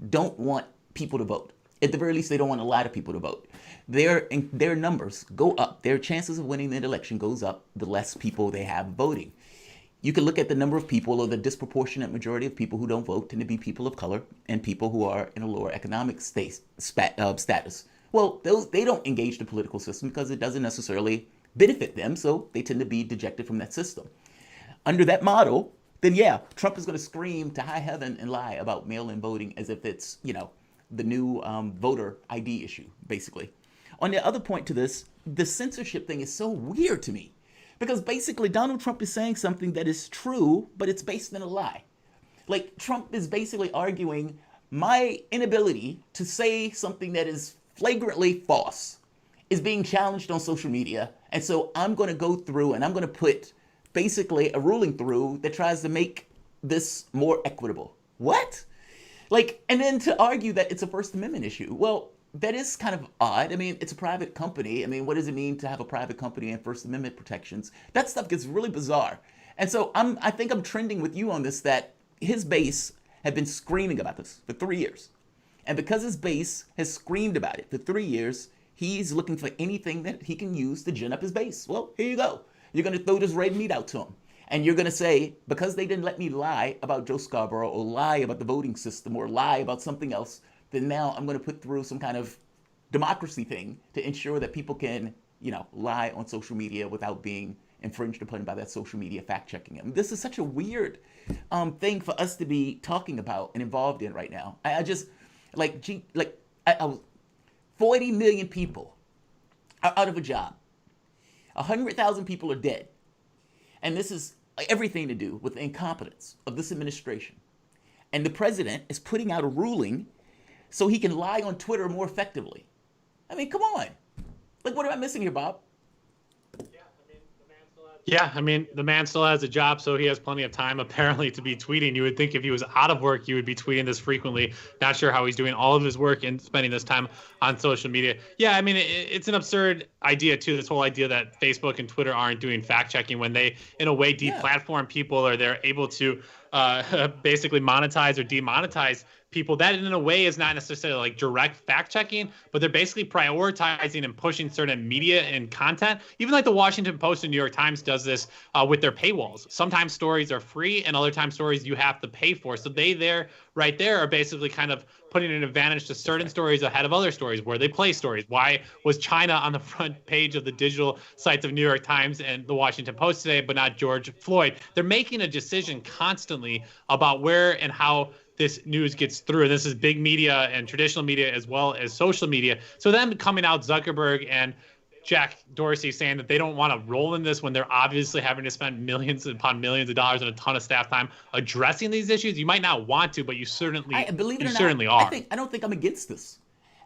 don't want people to vote. At the very least, they don't want a lot of people to vote. Their numbers go up. Their chances of winning the election goes up the less people they have voting. You can look at the number of people, or the disproportionate majority of people who don't vote tend to be people of color and people who are in a lower economic status. Well, they don't engage the political system because it doesn't necessarily benefit them, so they tend to be dejected from that system. Under that model, then yeah, Trump is going to scream to high heaven and lie about mail-in voting as if it's, the new voter ID issue, basically. On the other point to this, the censorship thing is so weird to me because basically Donald Trump is saying something that is true, but it's based in a lie. Like, Trump is basically arguing my inability to say something that is flagrantly false is being challenged on social media. And so I'm going to go through and I'm going to put basically a ruling through that tries to make this more equitable. What? And then to argue that it's a First Amendment issue. Well, that is kind of odd. I mean, it's a private company. I mean, what does it mean to have a private company and First Amendment protections? That stuff gets really bizarre. And so I think I'm trending with you on this, that his base had been screaming about this for 3 years. And because his base has screamed about it for 3 years, he's looking for anything that he can use to gin up his base. Well, here you go. You're going to throw this red meat out to him. And you're going to say, because they didn't let me lie about Joe Scarborough or lie about the voting system or lie about something else, then now I'm going to put through some kind of democracy thing to ensure that people can, lie on social media without being infringed upon by that social media fact-checking. I mean, this is such a weird thing for us to be talking about and involved in right now. I just, 40 million people are out of a job. 100,000 people are dead. And this is everything to do with the incompetence of this administration. And the president is putting out a ruling so he can lie on Twitter more effectively. I mean, come on. What am I missing here, Bob? Yeah, I mean, the man still has a job, so he has plenty of time apparently to be tweeting. You would think if he was out of work, he would be tweeting this frequently. Not sure how he's doing all of his work and spending this time on social media. Yeah, I mean, it's an absurd idea, too, this whole idea that Facebook and Twitter aren't doing fact-checking when they, in a way, deplatform people, or they're able to basically monetize or demonetize people. That in a way is not necessarily direct fact checking, but they're basically prioritizing and pushing certain media and content. Even the Washington Post and New York Times does this with their paywalls. Sometimes stories are free and other times stories you have to pay for. So they right there are basically kind of putting an advantage to certain stories ahead of other stories where they play stories. Why was China on the front page of the digital sites of New York Times and the Washington Post today, but not George Floyd? They're making a decision constantly about where and how this news gets through. And this is big media and traditional media as well as social media. So them coming out, Zuckerberg and Jack Dorsey, saying that they don't want to roll in this when they're obviously having to spend millions upon millions of dollars and a ton of staff time addressing these issues. You might not want to, but you certainly are. I don't think I'm against this.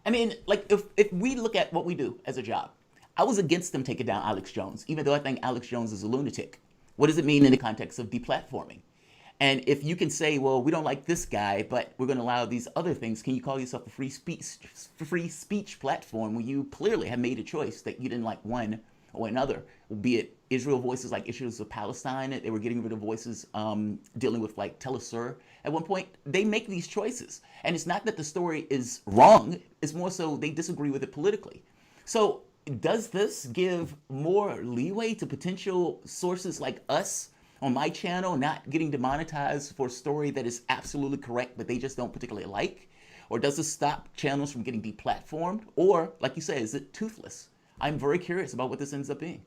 I mean, if we look at what we do as a job, I was against them taking down Alex Jones, even though I think Alex Jones is a lunatic. What does it mean in the context of deplatforming? And if you can say, well, we don't like this guy, but we're going to allow these other things, can you call yourself a free speech platform when you clearly have made a choice that you didn't like one or another? Be it Israel voices like issues of Palestine, they were getting rid of voices dealing with Telesur. At one point, they make these choices. And it's not that the story is wrong, it's more so they disagree with it politically. So does this give more leeway to potential sources like us on my channel not getting demonetized for a story that is absolutely correct, but they just don't particularly like? Or does it stop channels from getting deplatformed? Or, like you say, is it toothless? I'm very curious about what this ends up being.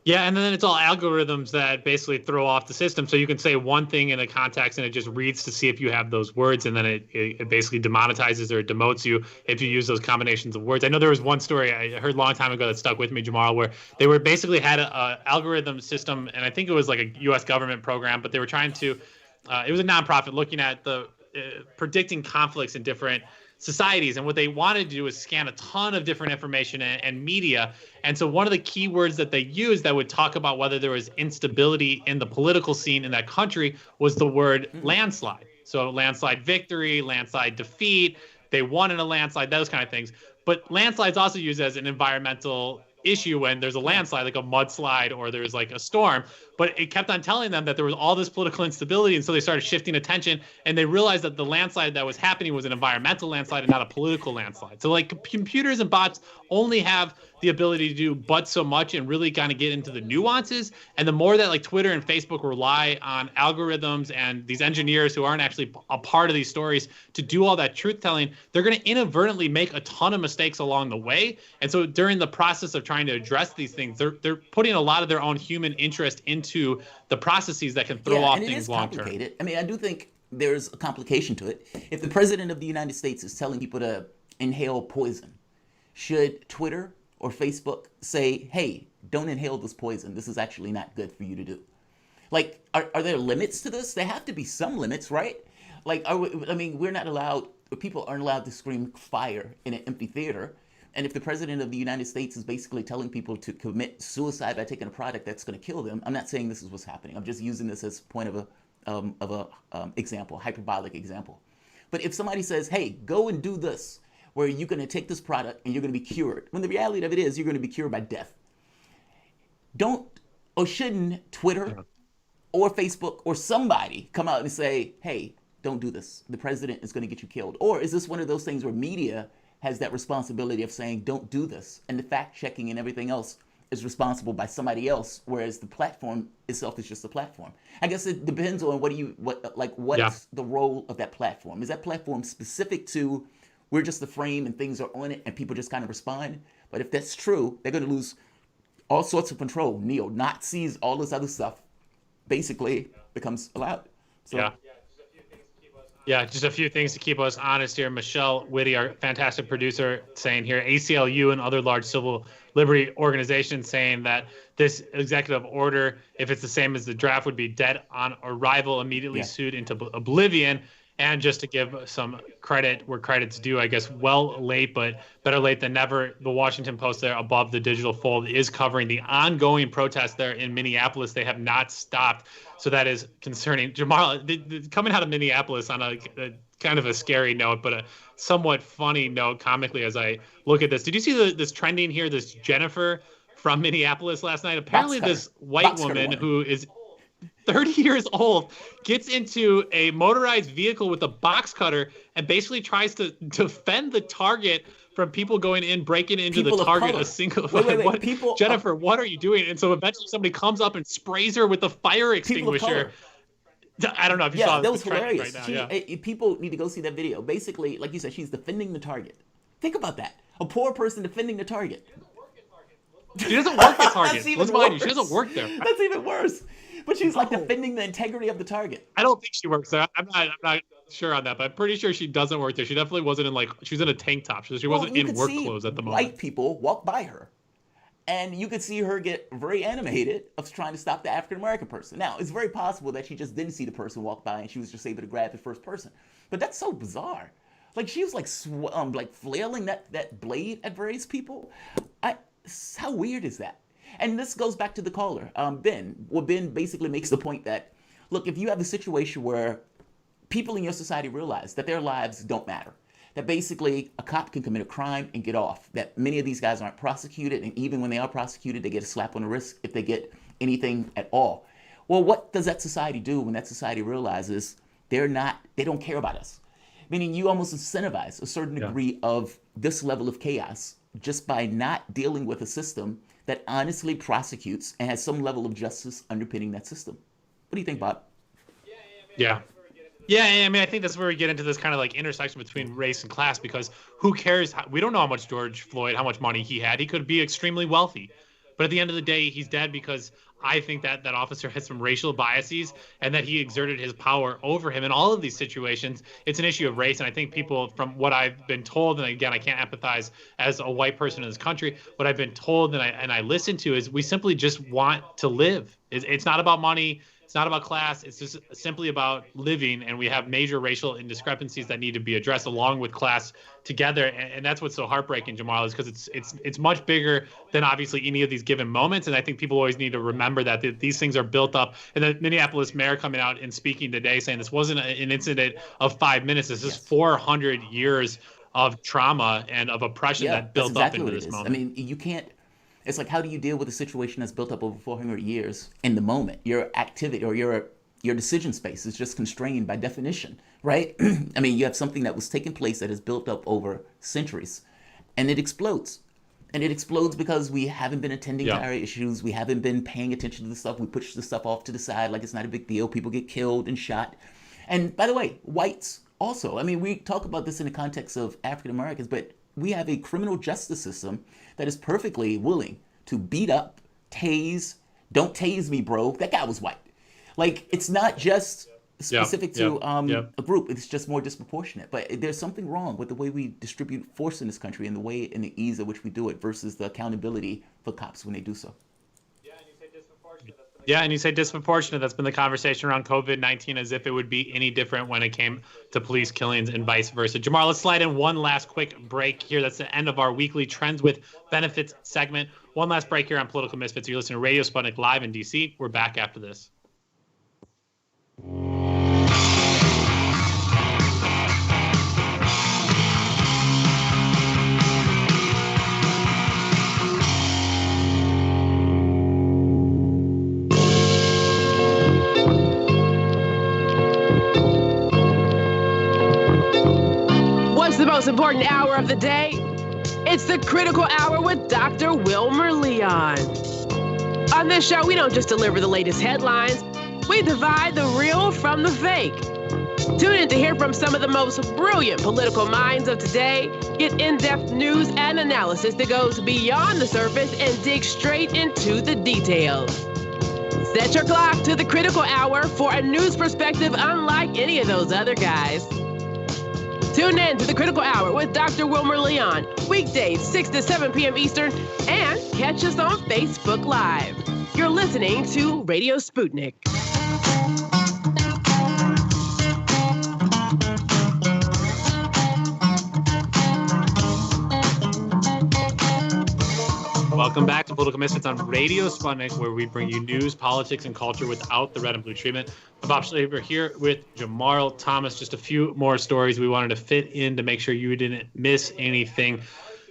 Yeah, and then it's all algorithms that basically throw off the system. So you can say one thing in a context and it just reads to see if you have those words, and then it basically demonetizes or demotes you if you use those combinations of words. I know there was one story I heard a long time ago that stuck with me, Jamal, where they were basically had a algorithm system, and I think it was like a U.S. government program, but they were trying to, it was a nonprofit looking at the predicting conflicts in different societies. And what they wanted to do is scan a ton of different information and media. And so one of the key words that they used that would talk about whether there was instability in the political scene in that country was the word landslide. So landslide victory, landslide defeat, they won in a landslide, those kind of things. But landslide's also used as an environmental issue when there's a landslide, like a mudslide, or there's like a storm. But it kept on telling them that there was all this political instability, and so they started shifting attention, and they realized that the landslide that was happening was an environmental landslide and not a political landslide. So like computers and bots only have the ability to do but so much and really kind of get into the nuances. And the more that like Twitter and Facebook rely on algorithms and these engineers who aren't actually a part of these stories to do all that truth telling, they're going to inadvertently make a ton of mistakes along the way. And so during the process of trying to address these things, they're putting a lot of their own human interest into the processes that can throw off things long term. I mean, I do think there's a complication to it. If the president of the United States is telling people to inhale poison, should Twitter or Facebook say, hey, don't inhale this poison. This is actually not good for you to do. Like, are there limits to this? There have to be some limits, right? Like, we're not allowed, people aren't allowed to scream fire in an empty theater. And if the president of the United States is basically telling people to commit suicide by taking a product that's going to kill them, I'm not saying this is what's happening. I'm just using this as point of a example, hyperbolic example. But if somebody says, hey, go and do this, where you're going to take this product and you're going to be cured, when the reality of it is you're going to be cured by death. Don't or shouldn't Twitter or Facebook or somebody come out and say, hey, don't do this. The president is going to get you killed. Or is this one of those things where media has that responsibility of saying, don't do this, and the fact checking and everything else is responsible by somebody else, whereas the platform itself is just a platform? I guess it depends on what's the role of that platform. Is that platform specific to we're just the frame and things are on it and people just kind of respond? But if that's true, they're going to lose all sorts of control. Neo-Nazis, all this other stuff basically becomes allowed. So, Yeah, just a few things to keep us honest here. Michelle Whitty, our fantastic producer, saying here, ACLU and other large civil liberty organizations saying that this executive order, if it's the same as the draft, would be dead on arrival, immediately sued into oblivion. And just to give some credit where credit's due, I guess, well late, but better late than never, the Washington Post there above the digital fold is covering the ongoing protest there in Minneapolis. They have not stopped. So that is concerning. Jamal, coming out of Minneapolis on a kind of a scary note, but a somewhat funny note comically as I look at this. Did you see this trending here, this Jennifer from Minneapolis last night? Apparently this white woman who is 30 years old gets into a motorized vehicle with a box cutter and basically tries to defend the target from people going in, breaking into the target. A single Jennifer, what are you doing? And so eventually somebody comes up and sprays her with a fire extinguisher. I don't know if you saw that was hilarious. Right now. People need to go see that video. Basically, like you said, she's defending the target. Think about that. A poor person defending the target. She doesn't work at Target. Let's mind you, she doesn't work there. That's even worse. But she's like defending the integrity of the target. I don't think she works there. I'm not sure on that, but I'm pretty sure she doesn't work there. She definitely wasn't in she was in a tank top. So she wasn't in work clothes at the moment. White people walk by her, and you could see her get very animated of trying to stop the African American person. Now, it's very possible that she just didn't see the person walk by and she was just able to grab the first person. But that's so bizarre. Like she was like flailing that blade at various people. How weird is that? And this goes back to the caller, Ben. Well, Ben basically makes the point that, look, if you have a situation where people in your society realize that their lives don't matter, that basically a cop can commit a crime and get off, that many of these guys aren't prosecuted, and even when they are prosecuted, they get a slap on the wrist if they get anything at all. Well, what does that society do when that society realizes they don't care about us? Meaning you almost incentivize a certain degree of this level of chaos just by not dealing with a system that honestly prosecutes and has some level of justice underpinning that system. What do you think, Bob? Yeah. Yeah, I mean, I think that's where we get into this kind of like intersection between race and class, because who cares? We don't know how much George Floyd, how much money he had. He could be extremely wealthy. But at the end of the day, he's dead because I think that that officer had some racial biases and that he exerted his power over him. In all of these situations, it's an issue of race. And I think people, from what I've been told, and again, I can't empathize as a white person in this country, what I've been told and I listen to is we simply just want to live. It's not about money. It's not about class. It's just simply about living, and we have major racial indiscrepancies that need to be addressed along with class together. And that's what's so heartbreaking, Jamal, is because it's much bigger than obviously any of these given moments. And I think people always need to remember that these things are built up. And the Minneapolis mayor coming out and speaking today saying this wasn't an incident of 5 minutes. This is 400 years of trauma and of oppression that built exactly up into what it this is. moment. I mean, you can't. It's like, how do you deal with a situation that's built up over 400 years in the moment? Your activity or your decision space is just constrained by definition, right? I mean, you have something that was taking place that has built up over centuries, and it explodes. And it explodes because we haven't been attending to our issues. We haven't been paying attention to the stuff. We push the stuff off to the side like it's not a big deal. People get killed and shot. And by the way, whites also. I mean, we talk about this in the context of African Americans, but we have a criminal justice system that is perfectly willing to beat up, tase. Don't tase me, bro. That guy was white. Like, it's not just specific to a group. It's just more disproportionate. But there's something wrong with the way we distribute force in this country and the way and the ease at which we do it versus the accountability for cops when they do so. Yeah, and you say disproportionate. That's been the conversation around COVID-19, as if it would be any different when it came to police killings and vice versa. Jamar, let's slide in one last quick break here. That's the end of our weekly Trends with Benefits segment. One last break here on Political Misfits. You're listening to Radio Sputnik live in D.C. We're back after this. The most important hour of the day, it's the Critical Hour with Dr. Wilmer Leon. On this show, we don't just deliver the latest headlines, we divide the real from the fake. Tune in to hear from some of the most brilliant political minds of today, get in-depth news and analysis that goes beyond the surface and dig straight into the details. Set your clock to the Critical Hour for a news perspective unlike any of those other guys. Tune in to the Critical Hour with Dr. Wilmer Leon, weekdays 6 to 7 p.m. Eastern, and catch us on Facebook Live. You're listening to Radio Sputnik. Welcome back to Political Misfits on Radio Sputnik, where we bring you news, politics, and culture without the red and blue treatment. I'm Bob Schlaver here with Jamarl Thomas. Just a few more stories we wanted to fit in to make sure you didn't miss anything.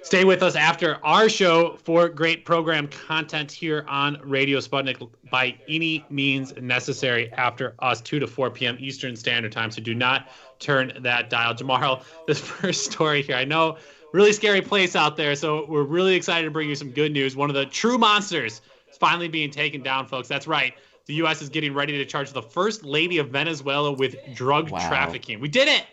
Stay with us after our show for great program content here on Radio Sputnik by any means necessary after us, 2 to 4 p.m. Eastern Standard Time. So do not turn that dial. Jamarl, this first story here, I know, really scary place out there. So we're really excited to bring you some good news. One of the true monsters is finally being taken down, folks. That's right. The U.S. is getting ready to charge the First Lady of Venezuela with drug trafficking. We did it.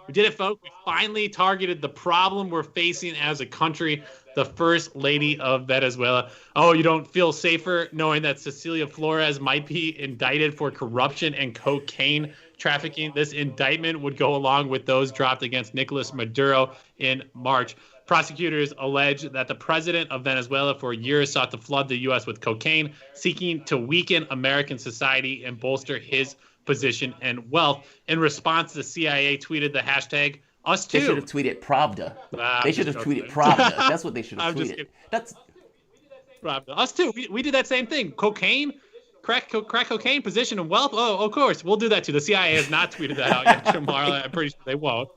We did it, folks. We finally targeted the problem we're facing as a country, the First Lady of Venezuela. Oh, you don't feel safer knowing that Cecilia Flores might be indicted for corruption and cocaine trafficking? This indictment would go along with those dropped against Nicolas Maduro in March. Prosecutors allege that the president of Venezuela for years sought to flood the U.S. with cocaine, seeking to weaken American society and bolster his position and wealth. In response, the CIA tweeted the hashtag Us Too. They should have tweeted Pravda. They should have tweeted Pravda. That's what they should have tweeted. That's Pravda. Us Too. We did that same thing. Cocaine, crack cocaine, position and wealth. Oh, of course. We'll do that too. The CIA has not tweeted that out yet tomorrow. I'm pretty sure they won't.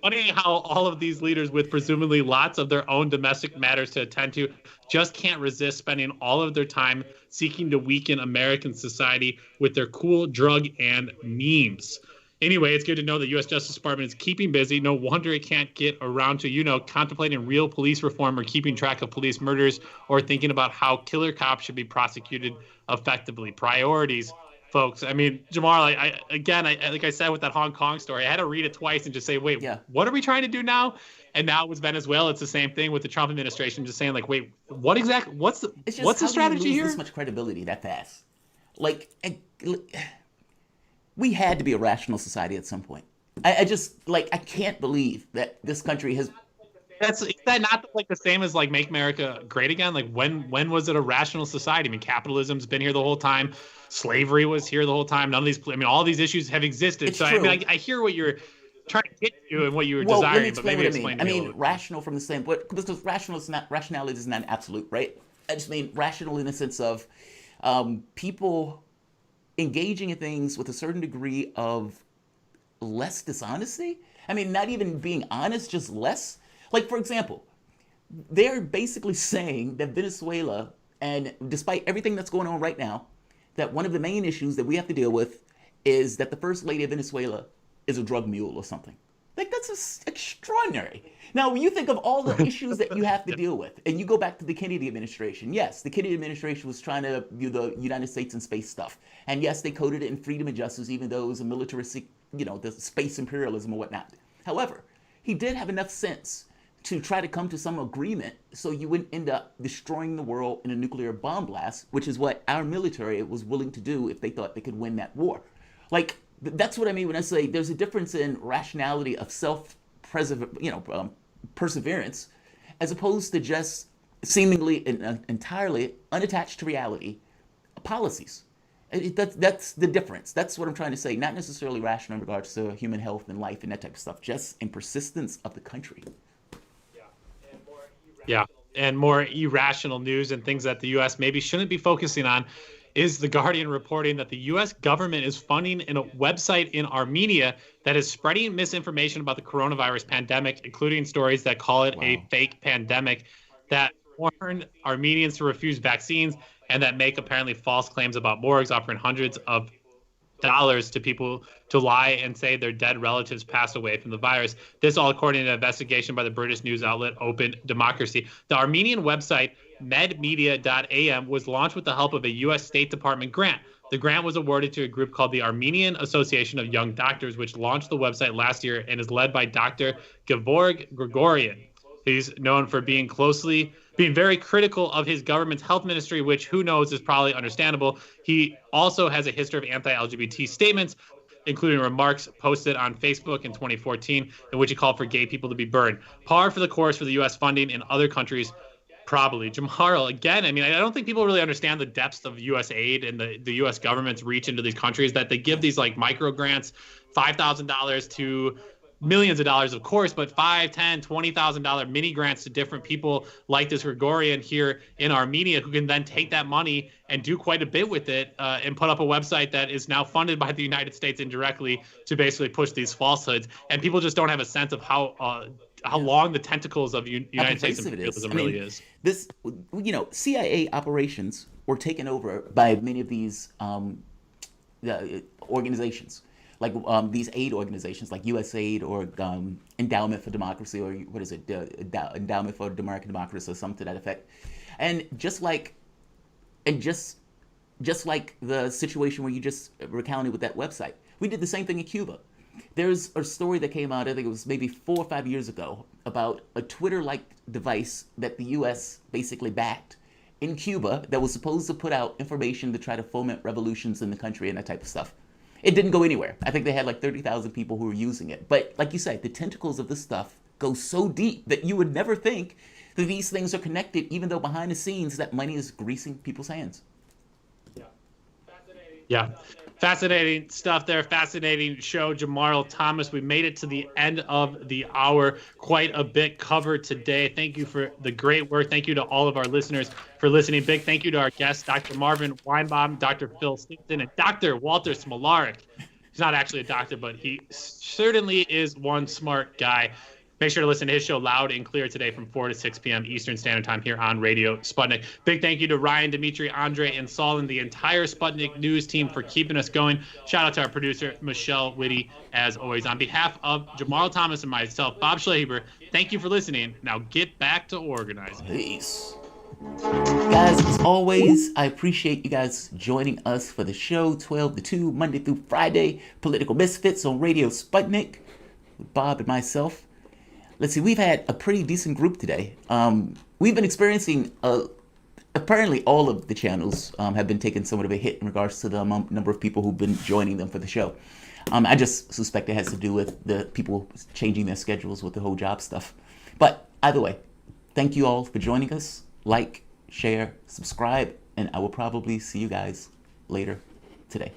Funny how all of these leaders with presumably lots of their own domestic matters to attend to just can't resist spending all of their time seeking to weaken American society with their cool drug and memes. Anyway, it's good to know the U.S. Justice Department is keeping busy. No wonder it can't get around to, contemplating real police reform or keeping track of police murders or thinking about how killer cops should be prosecuted effectively. Priorities folks. I mean, Jamal, I like I said with that Hong Kong story, I had to read it twice and just say, wait, what are we trying to do now? And now with Venezuela, it's the same thing with the Trump administration, just saying like, wait, what exactly? What's the strategy here? This much credibility that fast? Like, we had to be a rational society at some point. I just like I can't believe that this country has. Is that not like the same as like Make America Great Again? Like when was it a rational society? I mean, capitalism's been here the whole time. Slavery was here the whole time. None of these, I mean, all these issues have existed. It's so true. I mean, I hear what you're trying to get to and what you were desiring, but maybe explain to me. I mean, rational from the standpoint, because rationality is not absolute, right? I just mean rational in the sense of people engaging in things with a certain degree of less dishonesty. I mean, not even being honest, just less. Like, for example, they're basically saying that Venezuela, and despite everything that's going on right now, that one of the main issues that we have to deal with is that the first lady of Venezuela is a drug mule or something. Like, that's just extraordinary. Now, when you think of all the issues that you have to deal with, and you go back to the Kennedy administration, yes, the Kennedy administration was trying to do the United States in space stuff. And yes, they coded it in freedom and justice, even though it was a militaristic, the space imperialism or whatnot. However, he did have enough sense to try to come to some agreement so you wouldn't end up destroying the world in a nuclear bomb blast, which is what our military was willing to do if they thought they could win that war. Like, that's what I mean when I say there's a difference in rationality of perseverance, as opposed to just seemingly entirely unattached to reality policies. That's the difference. That's what I'm trying to say. Not necessarily rational in regards to human health and life and that type of stuff, just in persistence of the country. Yeah, and more irrational news and things that the U.S. maybe shouldn't be focusing on is The Guardian reporting that the U.S. government is funding a website in Armenia that is spreading misinformation about the coronavirus pandemic, including stories that call it a fake pandemic, that warn Armenians to refuse vaccines, and that make apparently false claims about morgues, offering hundreds of dollars to people to lie and say their dead relatives passed away from the virus. This all according to an investigation by the British news outlet Open Democracy. The Armenian website medmedia.am was launched with the help of a U.S. State Department grant. The grant was awarded to a group called the Armenian Association of Young Doctors, which launched the website last year and is led by Dr. Gevorg Grigorian. He's known for being very critical of his government's health ministry, which who knows is probably understandable. He also has a history of anti-LGBT statements, including remarks posted on Facebook in 2014 in which he called for gay people to be burned. Par for the course for the U.S. funding in other countries, probably. Jamarl, again, I mean, I don't think people really understand the depths of U.S. aid and the U.S. government's reach into these countries, that they give these like micro grants, $5,000 to millions of dollars, of course, but $5,000, $10,000, $20,000 mini grants to different people like this Grigorian here in Armenia, who can then take that money and do quite a bit with it and put up a website that is now funded by the United States indirectly to basically push these falsehoods. And people just don't have a sense of how long the tentacles of United States imperialism really is. This, CIA operations were taken over by many of these organizations. Like these aid organizations like USAID or Endowment for Democracy, or what is it, Endowment for American Democracy or something to that effect. And just like the situation where you just recounted with that website, we did the same thing in Cuba. There's a story that came out, I think it was maybe 4 or 5 years ago, about a Twitter-like device that the U.S. basically backed in Cuba that was supposed to put out information to try to foment revolutions in the country and that type of stuff. It didn't go anywhere. I think they had like 30,000 people who were using it. But like you said, the tentacles of this stuff go so deep that you would never think that these things are connected, even though behind the scenes that money is greasing people's hands. Yeah. Fascinating stuff there. Fascinating show, Jamarl Thomas. We made it to the end of the hour. Quite a bit covered today. Thank you for the great work. Thank you to all of our listeners for listening. Big thank you to our guests, Dr. Marvin Weinbaum, Dr. Phil Stimpson, and Dr. Walter Smolarek. He's not actually a doctor, but he certainly is one smart guy. Make sure to listen to his show Loud and Clear today from 4 to 6 p.m. Eastern Standard Time here on Radio Sputnik. Big thank you to Ryan, Dimitri, Andre, and Saul, and the entire Sputnik News team for keeping us going. Shout out to our producer, Michelle Whitty, as always. On behalf of Jamarl Thomas and myself, Bob Schleheber, thank you for listening. Now get back to organizing. Peace. Guys, as always, I appreciate you guys joining us for the show 12 to 2, Monday through Friday, Political Misfits on Radio Sputnik, with Bob and myself. Let's see, we've had a pretty decent group today. We've been experiencing, apparently all of the channels have been taking somewhat of a hit in regards to the number of people who've been joining them for the show. I just suspect it has to do with the people changing their schedules with the whole job stuff. But either way, thank you all for joining us. Like, share, subscribe, and I will probably see you guys later today.